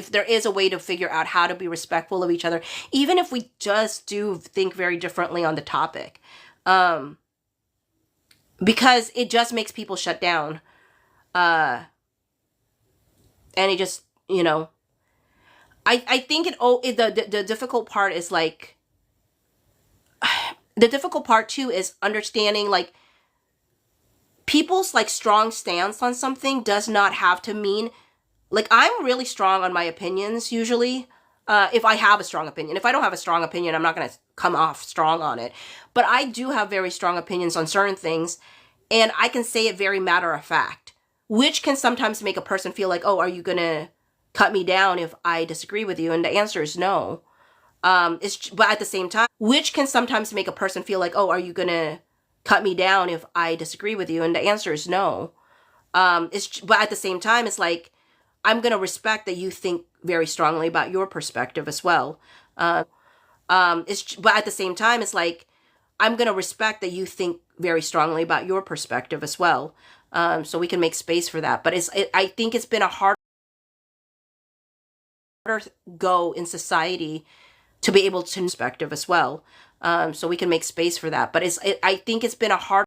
there is a way to figure out how to be respectful of each other, even if we just do think very differently on the topic. Because it just makes people shut down. And it just, I think the difficult part is like, the difficult part too is understanding like people's like strong stance on something does not have to mean like I'm really strong on my opinions usually. If I have a strong opinion. If I don't have a strong opinion, I'm not going to come off strong on it. But I do have very strong opinions on certain things, and I can say it very matter of fact, which can sometimes make a person feel like, oh, are you going to cut me down if I disagree with you? And the answer is no. But at the same time, which can sometimes make a person feel like, oh, are you going to cut me down if I disagree with you? And the answer is no. But at the same time, it's like, I'm going to respect that you think very strongly about your perspective as well. But at the same time, it's like, I'm going to respect that you think very strongly about your perspective as well. So we can make space for that. But I think it's been a harder go in society to be able to perspective as well. So we can make space for that. But I think it's been a harder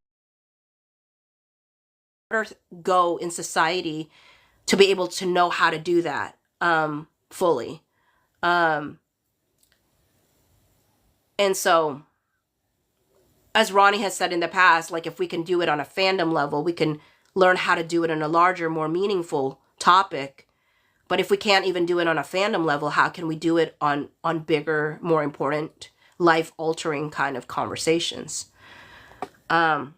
go in society to be able to know how to do that fully. And so, as Ronnie has said in the past, like if we can do it on a fandom level, we can learn how to do it on a larger, more meaningful topic. But if we can't even do it on a fandom level, how can we do it on bigger, more important, life-altering kind of conversations? Fandom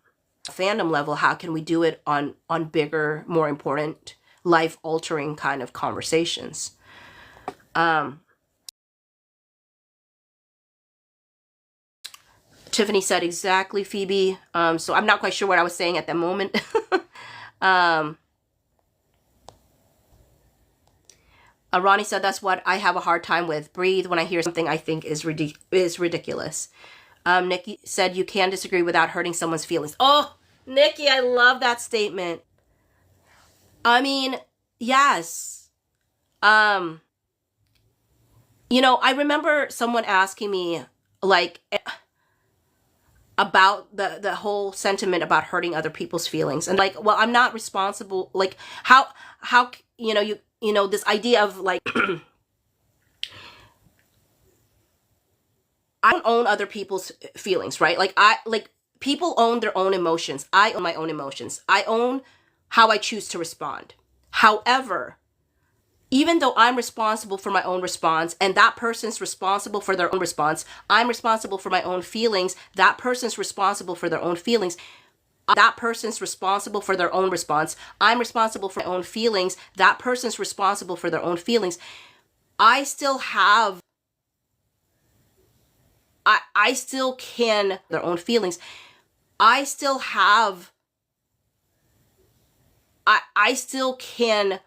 level, how can we do it on bigger, more important, life-altering kind of conversations? Tiffany said exactly, Phoebe. So I'm not quite sure what I was saying at the moment. Ronnie said, "That's what I have a hard time with. Breathe when I hear something I think is ridiculous." Nikki said, "You can disagree without hurting someone's feelings." Oh, Nikki, I love that statement. I mean, yes. I remember someone asking me, like, about the whole sentiment about hurting other people's feelings, and like, well, I'm not responsible. Like, how this idea of like I don't own other people's feelings, right? Like people own their own emotions. I own my own emotions. I own how I choose to respond. However, even though I'm responsible for my own response and that person's responsible for their own response, I'm responsible for my own feelings, that person's responsible for their own feelings, that person's responsible for their own response, I'm responsible for my own feelings, that person's responsible for their own feelings. I still have, I still can, their own feelings. I still have, I still can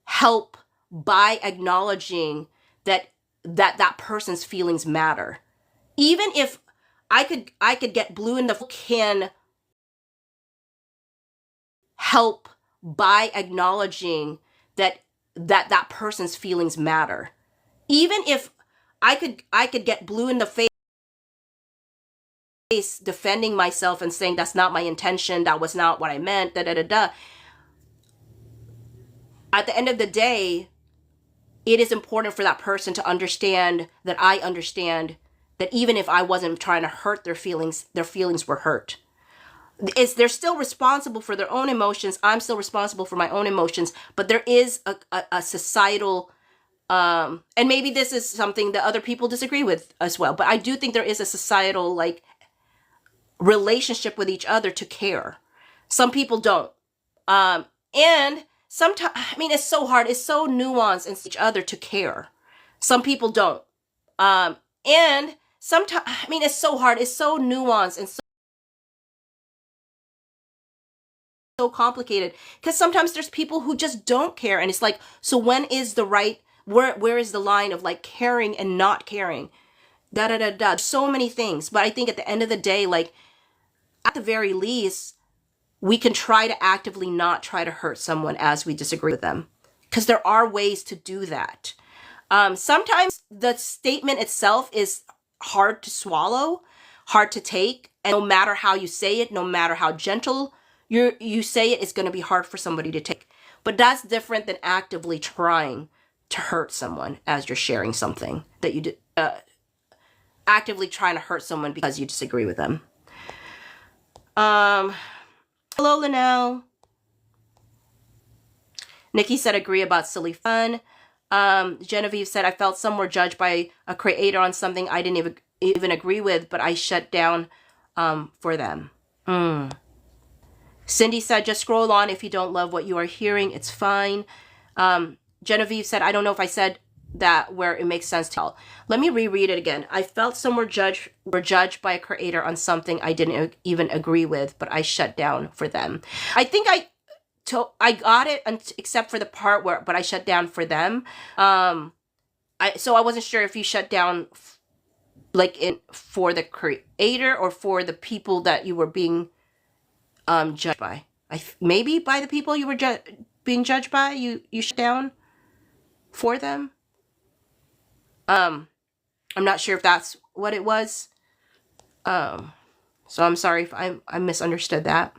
help by acknowledging that person's feelings matter. Even if I could get blue in the can help by acknowledging that person's feelings matter. Even if I could get blue in the face defending myself and saying that's not my intention, that was not what I meant, da da da da. At the end of the day, it is important for that person to understand that I understand that even if I wasn't trying to hurt their feelings were hurt. They're still responsible for their own emotions. I'm still responsible for my own emotions, but there is a societal, and maybe this is something that other people disagree with as well, but I do think there is a societal like relationship with each other to care. Some people don't. And sometimes, I mean, it's so hard. It's so nuanced in each other to care. Some people don't. And sometimes, I mean, it's so hard. It's so nuanced and so complicated, because sometimes there's people who just don't care. And it's like, so when is the right, where is the line of like caring and not caring? So many things. But I think at the end of the day, like at the very least, we can try to actively not try to hurt someone as we disagree with them, because there are ways to do that. Sometimes the statement itself is hard to swallow, hard to take, and no matter how you say it, no matter how gentle you say it, it's going to be hard for somebody to take. But that's different than actively trying to hurt someone as you're sharing something that you did, actively trying to hurt someone because you disagree with them. Hello, Linnell. Nikki said, agree about silly fun. Genevieve said, I felt some were judged by a creator on something I didn't even agree with, but I shut down for them. Cindy said, just scroll on if you don't love what you are hearing. It's fine. Genevieve said, I don't know if I said that where it makes sense to tell. Let me reread it again. I felt some were judged by a creator on something I didn't even agree with, but I shut down for them. I think I got it, except for the part where, but I shut down for them. So I wasn't sure if you shut down for the creator or for the people that you were being judged by. Maybe by the people you were being judged by, you shut down for them. I'm not sure if that's what it was. So I'm sorry if I misunderstood that.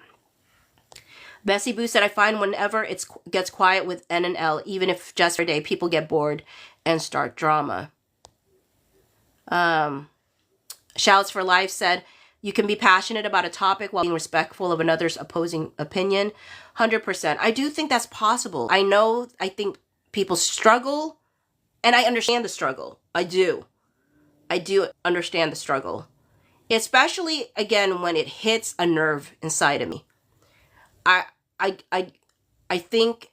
Bessie Boo said, I find whenever it gets quiet with N and L, even if just for a day, people get bored and start drama. Shouts for Life said, you can be passionate about a topic while being respectful of another's opposing opinion. 100%. I do think that's possible. I think people struggle, and I understand the struggle. I do understand the struggle. Especially, again, when it hits a nerve inside of me. I think,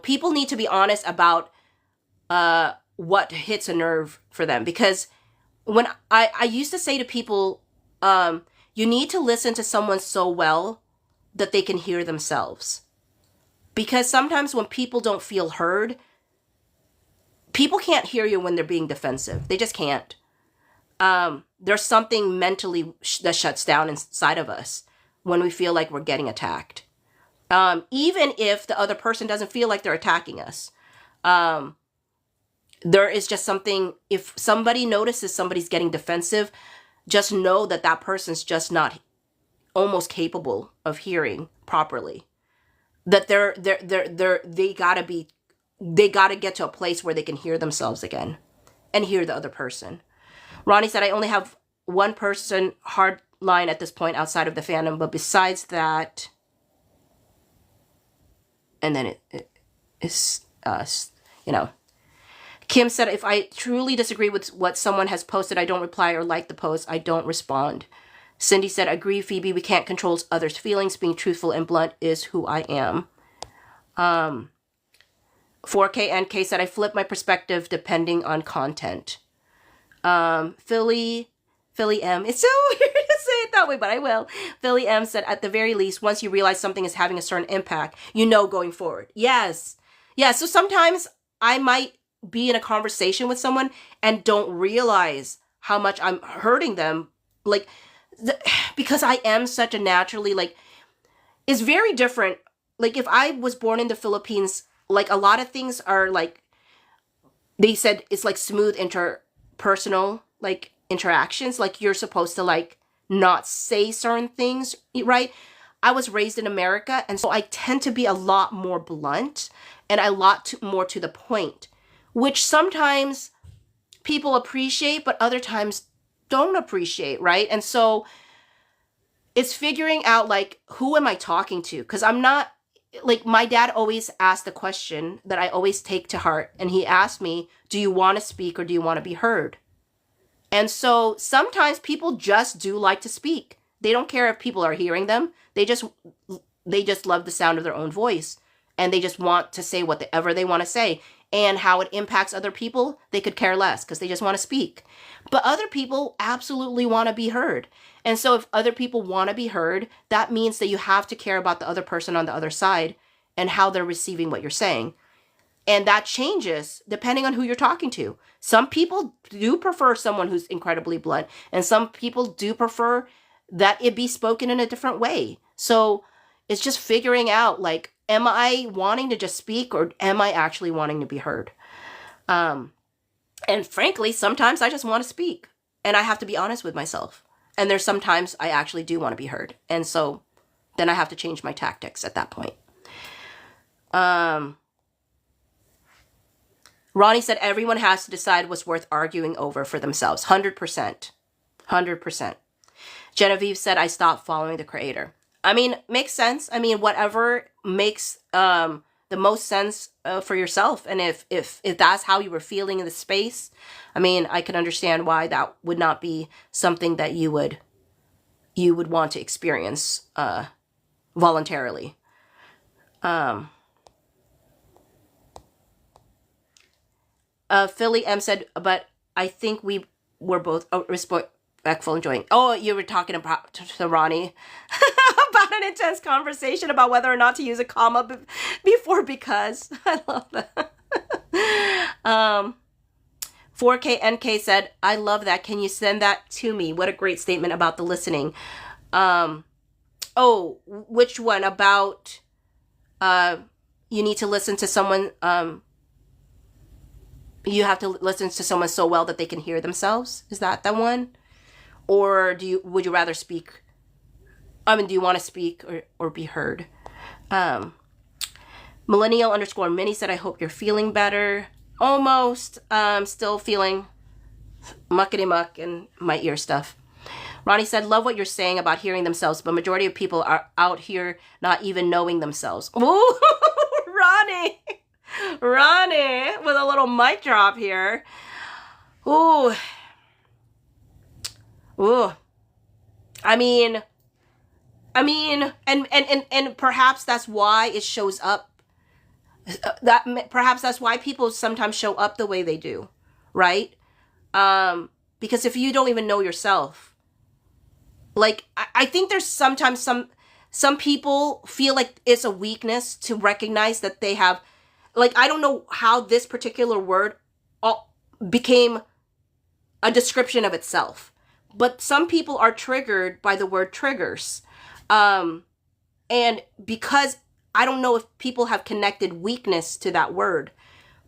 people need to be honest about what hits a nerve for them. Because when I used to say to people, you need to listen to someone so well that they can hear themselves. Because sometimes when people don't feel heard, people can't hear you when they're being defensive. They just can't. There's something mentally that shuts down inside of us when we feel like we're getting attacked. Even if the other person doesn't feel like they're attacking us. There is just something, if somebody notices somebody's getting defensive, just know that that person's just not almost capable of hearing properly. That they gotta get to a place where they can hear themselves again and hear the other person. Ronnie said, I only have one person hard line at this point outside of the fandom, but besides that, and then it's Kim said, if I truly disagree with what someone has posted, I don't reply or like the post. I don't respond. Cindy said, agree, Phoebe. We can't control others' feelings. Being truthful and blunt is who I am. 4KNK said, I flip my perspective depending on content. Philly M. It's so weird to say it that way, but I will. Philly M said, at the very least, once you realize something is having a certain impact, going forward. Yes. Yeah, so sometimes I might be in a conversation with someone and don't realize how much I'm hurting them. Because I am such a naturally, it's very different. If I was born in the Philippines, a lot of things are they said it's smooth interpersonal, interactions. You're supposed to not say certain things, right? I was raised in America, and so I tend to be a lot more blunt and a lot more to the point which sometimes people appreciate, but other times don't appreciate, right? And so it's figuring out, like, who am I talking to? Because I'm not, like, my dad always asked the question that I always take to heart. And he asked me, do you want to speak or do you want to be heard? And so sometimes people just do like to speak. They don't care if people are hearing them. They just love the sound of their own voice. And they just want to say whatever they want to say. And how it impacts other people, they could care less because they just want to speak. But other people absolutely want to be heard. And so if other people want to be heard, that means that you have to care about the other person on the other side and how they're receiving what you're saying. And that changes depending on who you're talking to. Some people do prefer someone who's incredibly blunt, and some people do prefer that it be spoken in a different way. So it's just figuring out, like, am I wanting to just speak or am I actually wanting to be heard? And frankly, sometimes I just want to speak and I have to be honest with myself. And there's sometimes I actually do want to be heard. And so then I have to change my tactics at that point. Ronnie said everyone has to decide what's worth arguing over for themselves. 100%. 100%. Genevieve said, I stopped following the creator. I mean, makes sense. I mean, whatever makes the most sense for yourself. And if that's how you were feeling in the space, I mean, I can understand why that would not be something that you would want to experience voluntarily. Philly M said, but I think we were both respectful, enjoying. Oh, you were talking about to Ronnie about an intense conversation about whether or not to use a comma before because. I love that. 4KNK said, I love that. Can you send that to me? What a great statement about the listening. Oh, which one? About you need to listen to someone. You have to listen to someone so well that they can hear themselves. Is that the one? Or would you rather speak? I mean, do you want to speak or be heard? Millennial_Minnie said, I hope you're feeling better. Almost. Still feeling muckety muck in my ear stuff. Ronnie said, love what you're saying about hearing themselves, but majority of people are out here not even knowing themselves. Ooh, Ronnie. Ronnie with a little mic drop here. Ooh. Ooh. I mean, and perhaps that's why it shows up. Perhaps that's why people sometimes show up the way they do, right? Because if you don't even know yourself, like, I think there's sometimes some people feel like it's a weakness to recognize that they have, like, I don't know how this particular word became a description of itself, but some people are triggered by the word triggers. And because I don't know if people have connected weakness to that word,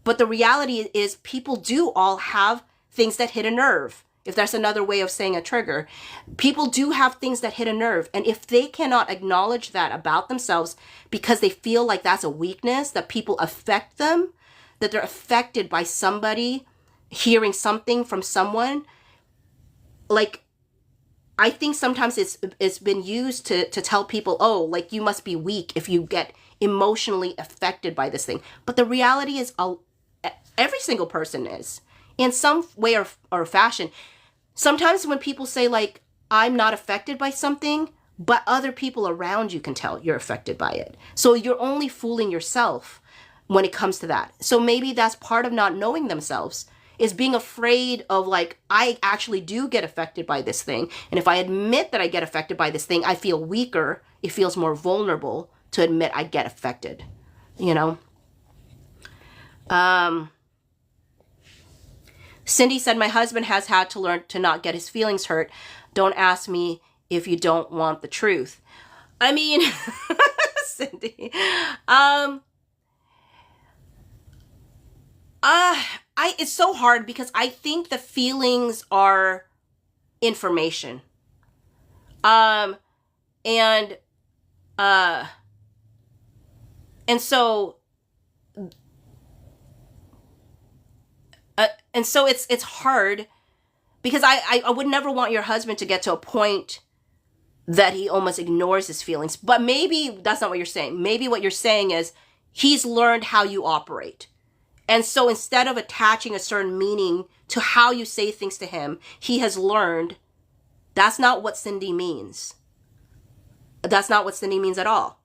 but the reality is people do all have things that hit a nerve. If that's another way of saying a trigger, people do have things that hit a nerve. And if they cannot acknowledge that about themselves because they feel like that's a weakness, that people affect them, that they're affected by somebody hearing something from someone, like, I think sometimes it's been used to tell people, oh, like, you must be weak if you get emotionally affected by this thing. But the reality is every single person is in some way or fashion. Sometimes when people say, like, I'm not affected by something, but other people around you can tell you're affected by it. So you're only fooling yourself when it comes to that. So maybe that's part of not knowing themselves, is being afraid of, like, I actually do get affected by this thing. And if I admit that I get affected by this thing, I feel weaker. It feels more vulnerable to admit I get affected, you know? Cindy said, my husband has had to learn to not get his feelings hurt. Don't ask me if you don't want the truth. I mean, Cindy, it's so hard because I think the feelings are information. And so And so it's hard because I would never want your husband to get to a point that he almost ignores his feelings. But maybe that's not what you're saying. Maybe what you're saying is he's learned how you operate. And so instead of attaching a certain meaning to how you say things to him, he has learned that's not what Cindy means. That's not what Cindy means at all.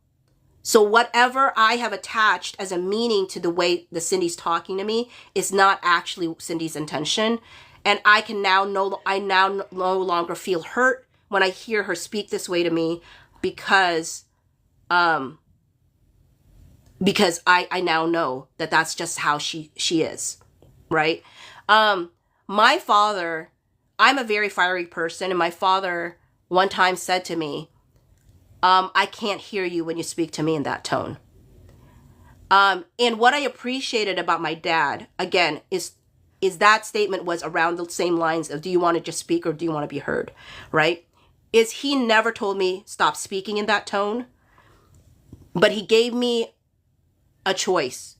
So whatever I have attached as a meaning to the way the Cindy's talking to me is not actually Cindy's intention. And I now no longer feel hurt when I hear her speak this way to me because I now know that that's just how she is, right? My father, I'm a very fiery person, and my father one time said to me, I can't hear you when you speak to me in that tone. And what I appreciated about my dad, again, is that statement was around the same lines of, do you want to just speak or do you want to be heard, right? Is he never told me stop speaking in that tone, but he gave me a choice.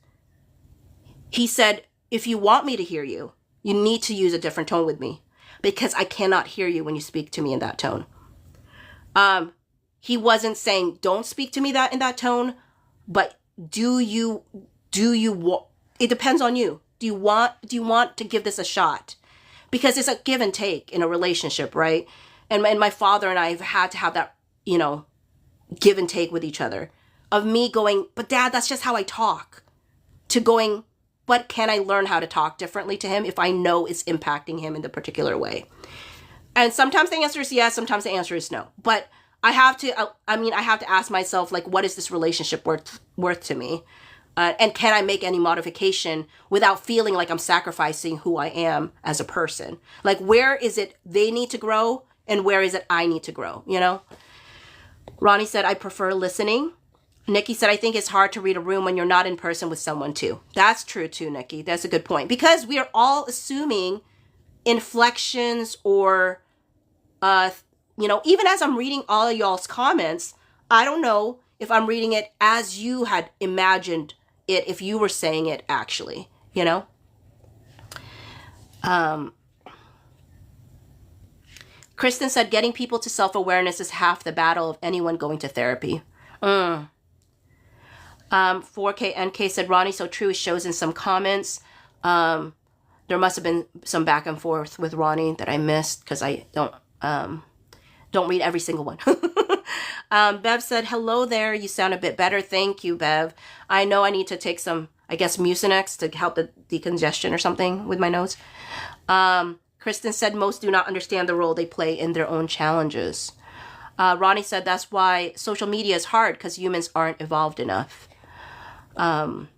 He said, if you want me to hear you, you need to use a different tone with me because I cannot hear you when you speak to me in that tone. He wasn't saying don't speak to me in that tone, but do you it depends on you. Do you want to give this a shot? Because it's a give and take in a relationship, right? And my father and I have had to have that, give and take with each other. Of me going, but Dad, that's just how I talk. To going, but can I learn how to talk differently to him if I know it's impacting him in the particular way? And sometimes the answer is yes, sometimes the answer is no. But I have to ask myself, like, what is this relationship worth to me? And can I make any modification without feeling like I'm sacrificing who I am as a person? Like, where is it they need to grow and where is it I need to grow, Ronnie said, I prefer listening. Nikki said, I think it's hard to read a room when you're not in person with someone too. That's true too, Nikki. That's a good point. Because we are all assuming inflections or, even as I'm reading all of y'all's comments, I don't know if I'm reading it as you had imagined it, if you were saying it actually, Kristen said, getting people to self-awareness is half the battle of anyone going to therapy. 4K NK said, Ronnie, so true. It shows in some comments. There must have been some back and forth with Ronnie that I missed because I don't read every single one. Bev said, hello there. You sound a bit better. Thank you, Bev. I know I need to take some, I guess, Mucinex to help the decongestion or something with my nose. Kristen said, most do not understand the role they play in their own challenges. Ronnie said, that's why social media is hard because humans aren't evolved enough. Alux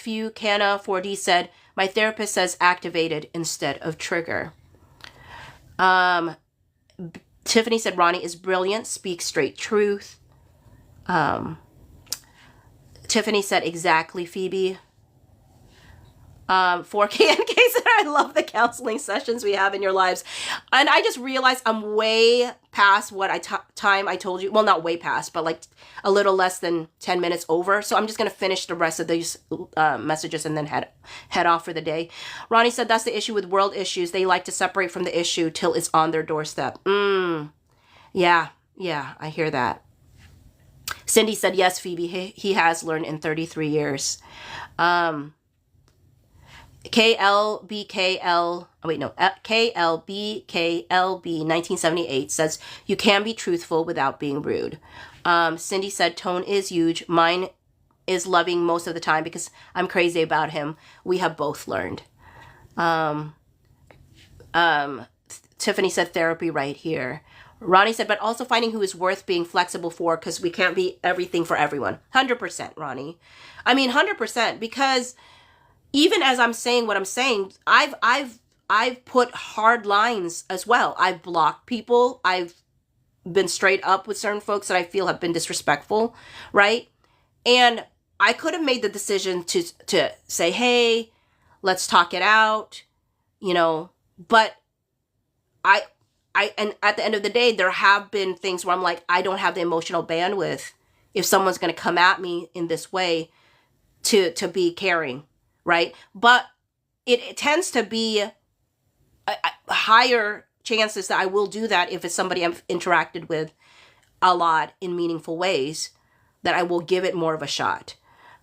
Few Canna 4D said, my therapist says activated instead of trigger. Tiffany said, Ronnie is brilliant, speaks straight truth. Tiffany said, exactly, Phoebe. 4KNK said, I love the counseling sessions we have in your lives. And I just realized I'm way past what time I told you. Well, not way past, but like a little less than 10 minutes over. So I'm just going to finish the rest of these messages and then head off for the day. Ronnie said, that's the issue with world issues. They like to separate from the issue till it's on their doorstep. Yeah, I hear that. Cindy said, yes, Phoebe, he has learned in 33 years. KLBKLB 1978 says, you can be truthful without being rude. Cindy said, tone is huge. Mine is loving most of the time because I'm crazy about him. We have both learned. Tiffany said, therapy right here. Ronnie said, but also finding who is worth being flexible for because we can't be everything for everyone. 100%, Ronnie. I mean, 100%, because even as I'm saying what I'm saying, I've put hard lines as well. I've blocked people. I've been straight up with certain folks that I feel have been disrespectful, right? And I could have made the decision to say, hey, let's talk it out, but and at the end of the day, there have been things where I'm like, I don't have the emotional bandwidth if someone's going to come at me in this way to be caring. Right. But it tends to be higher chances that I will do that if it's somebody I've interacted with a lot in meaningful ways, that I will give it more of a shot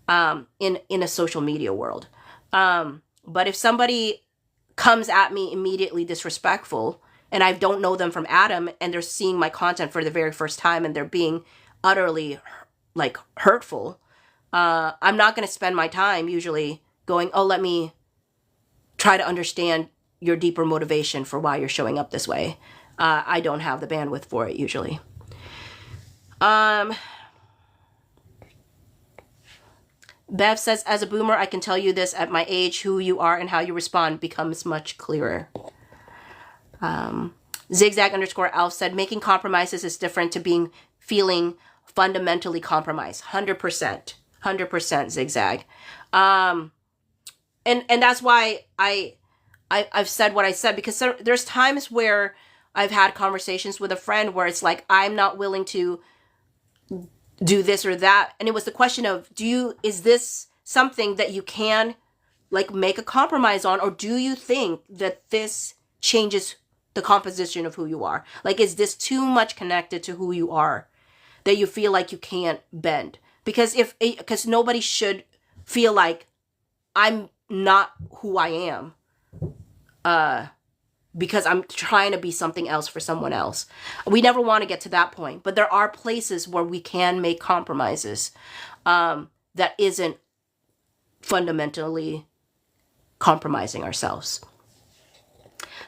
in a social media world. But if somebody comes at me immediately disrespectful, and I don't know them from Adam, and they're seeing my content for the very first time, and they're being utterly like hurtful, I'm not going to spend my time usually going, oh, let me try to understand your deeper motivation for why you're showing up this way. I don't have the bandwidth for it usually. Bev says, as a boomer, I can tell you this: at my age, who you are and how you respond becomes much clearer. Zigzag_Alf said, making compromises is different to feeling fundamentally compromised. 100%. 100% Zigzag. And that's why I've said what I said, because there's times where I've had conversations with a friend where it's like, I'm not willing to do this or that. And it was the question of, is this something that you can like make a compromise on, or do you think that this changes the composition of who you are? Like, is this too much connected to who you are that you feel like you can't bend? Because nobody should feel like I'm not who I am because I'm trying to be something else for someone else. We never want to get to that point, but there are places where we can make compromises that isn't fundamentally compromising ourselves.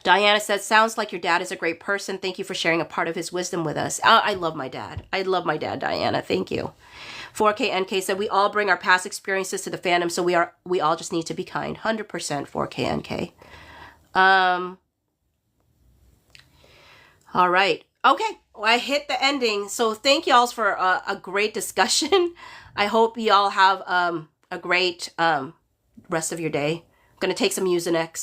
Diana says, sounds like your dad is a great person. Thank you for sharing a part of his wisdom with us. I love my dad. I love my dad, Diana. Thank you. 4KNK said, we all bring our past experiences to the fandom, so we all just need to be kind. 100% 4KNK. All right. Okay. Well, I hit the ending. So thank y'all for a great discussion. I hope y'all have a great rest of your day. I'm going to take some Mucinex.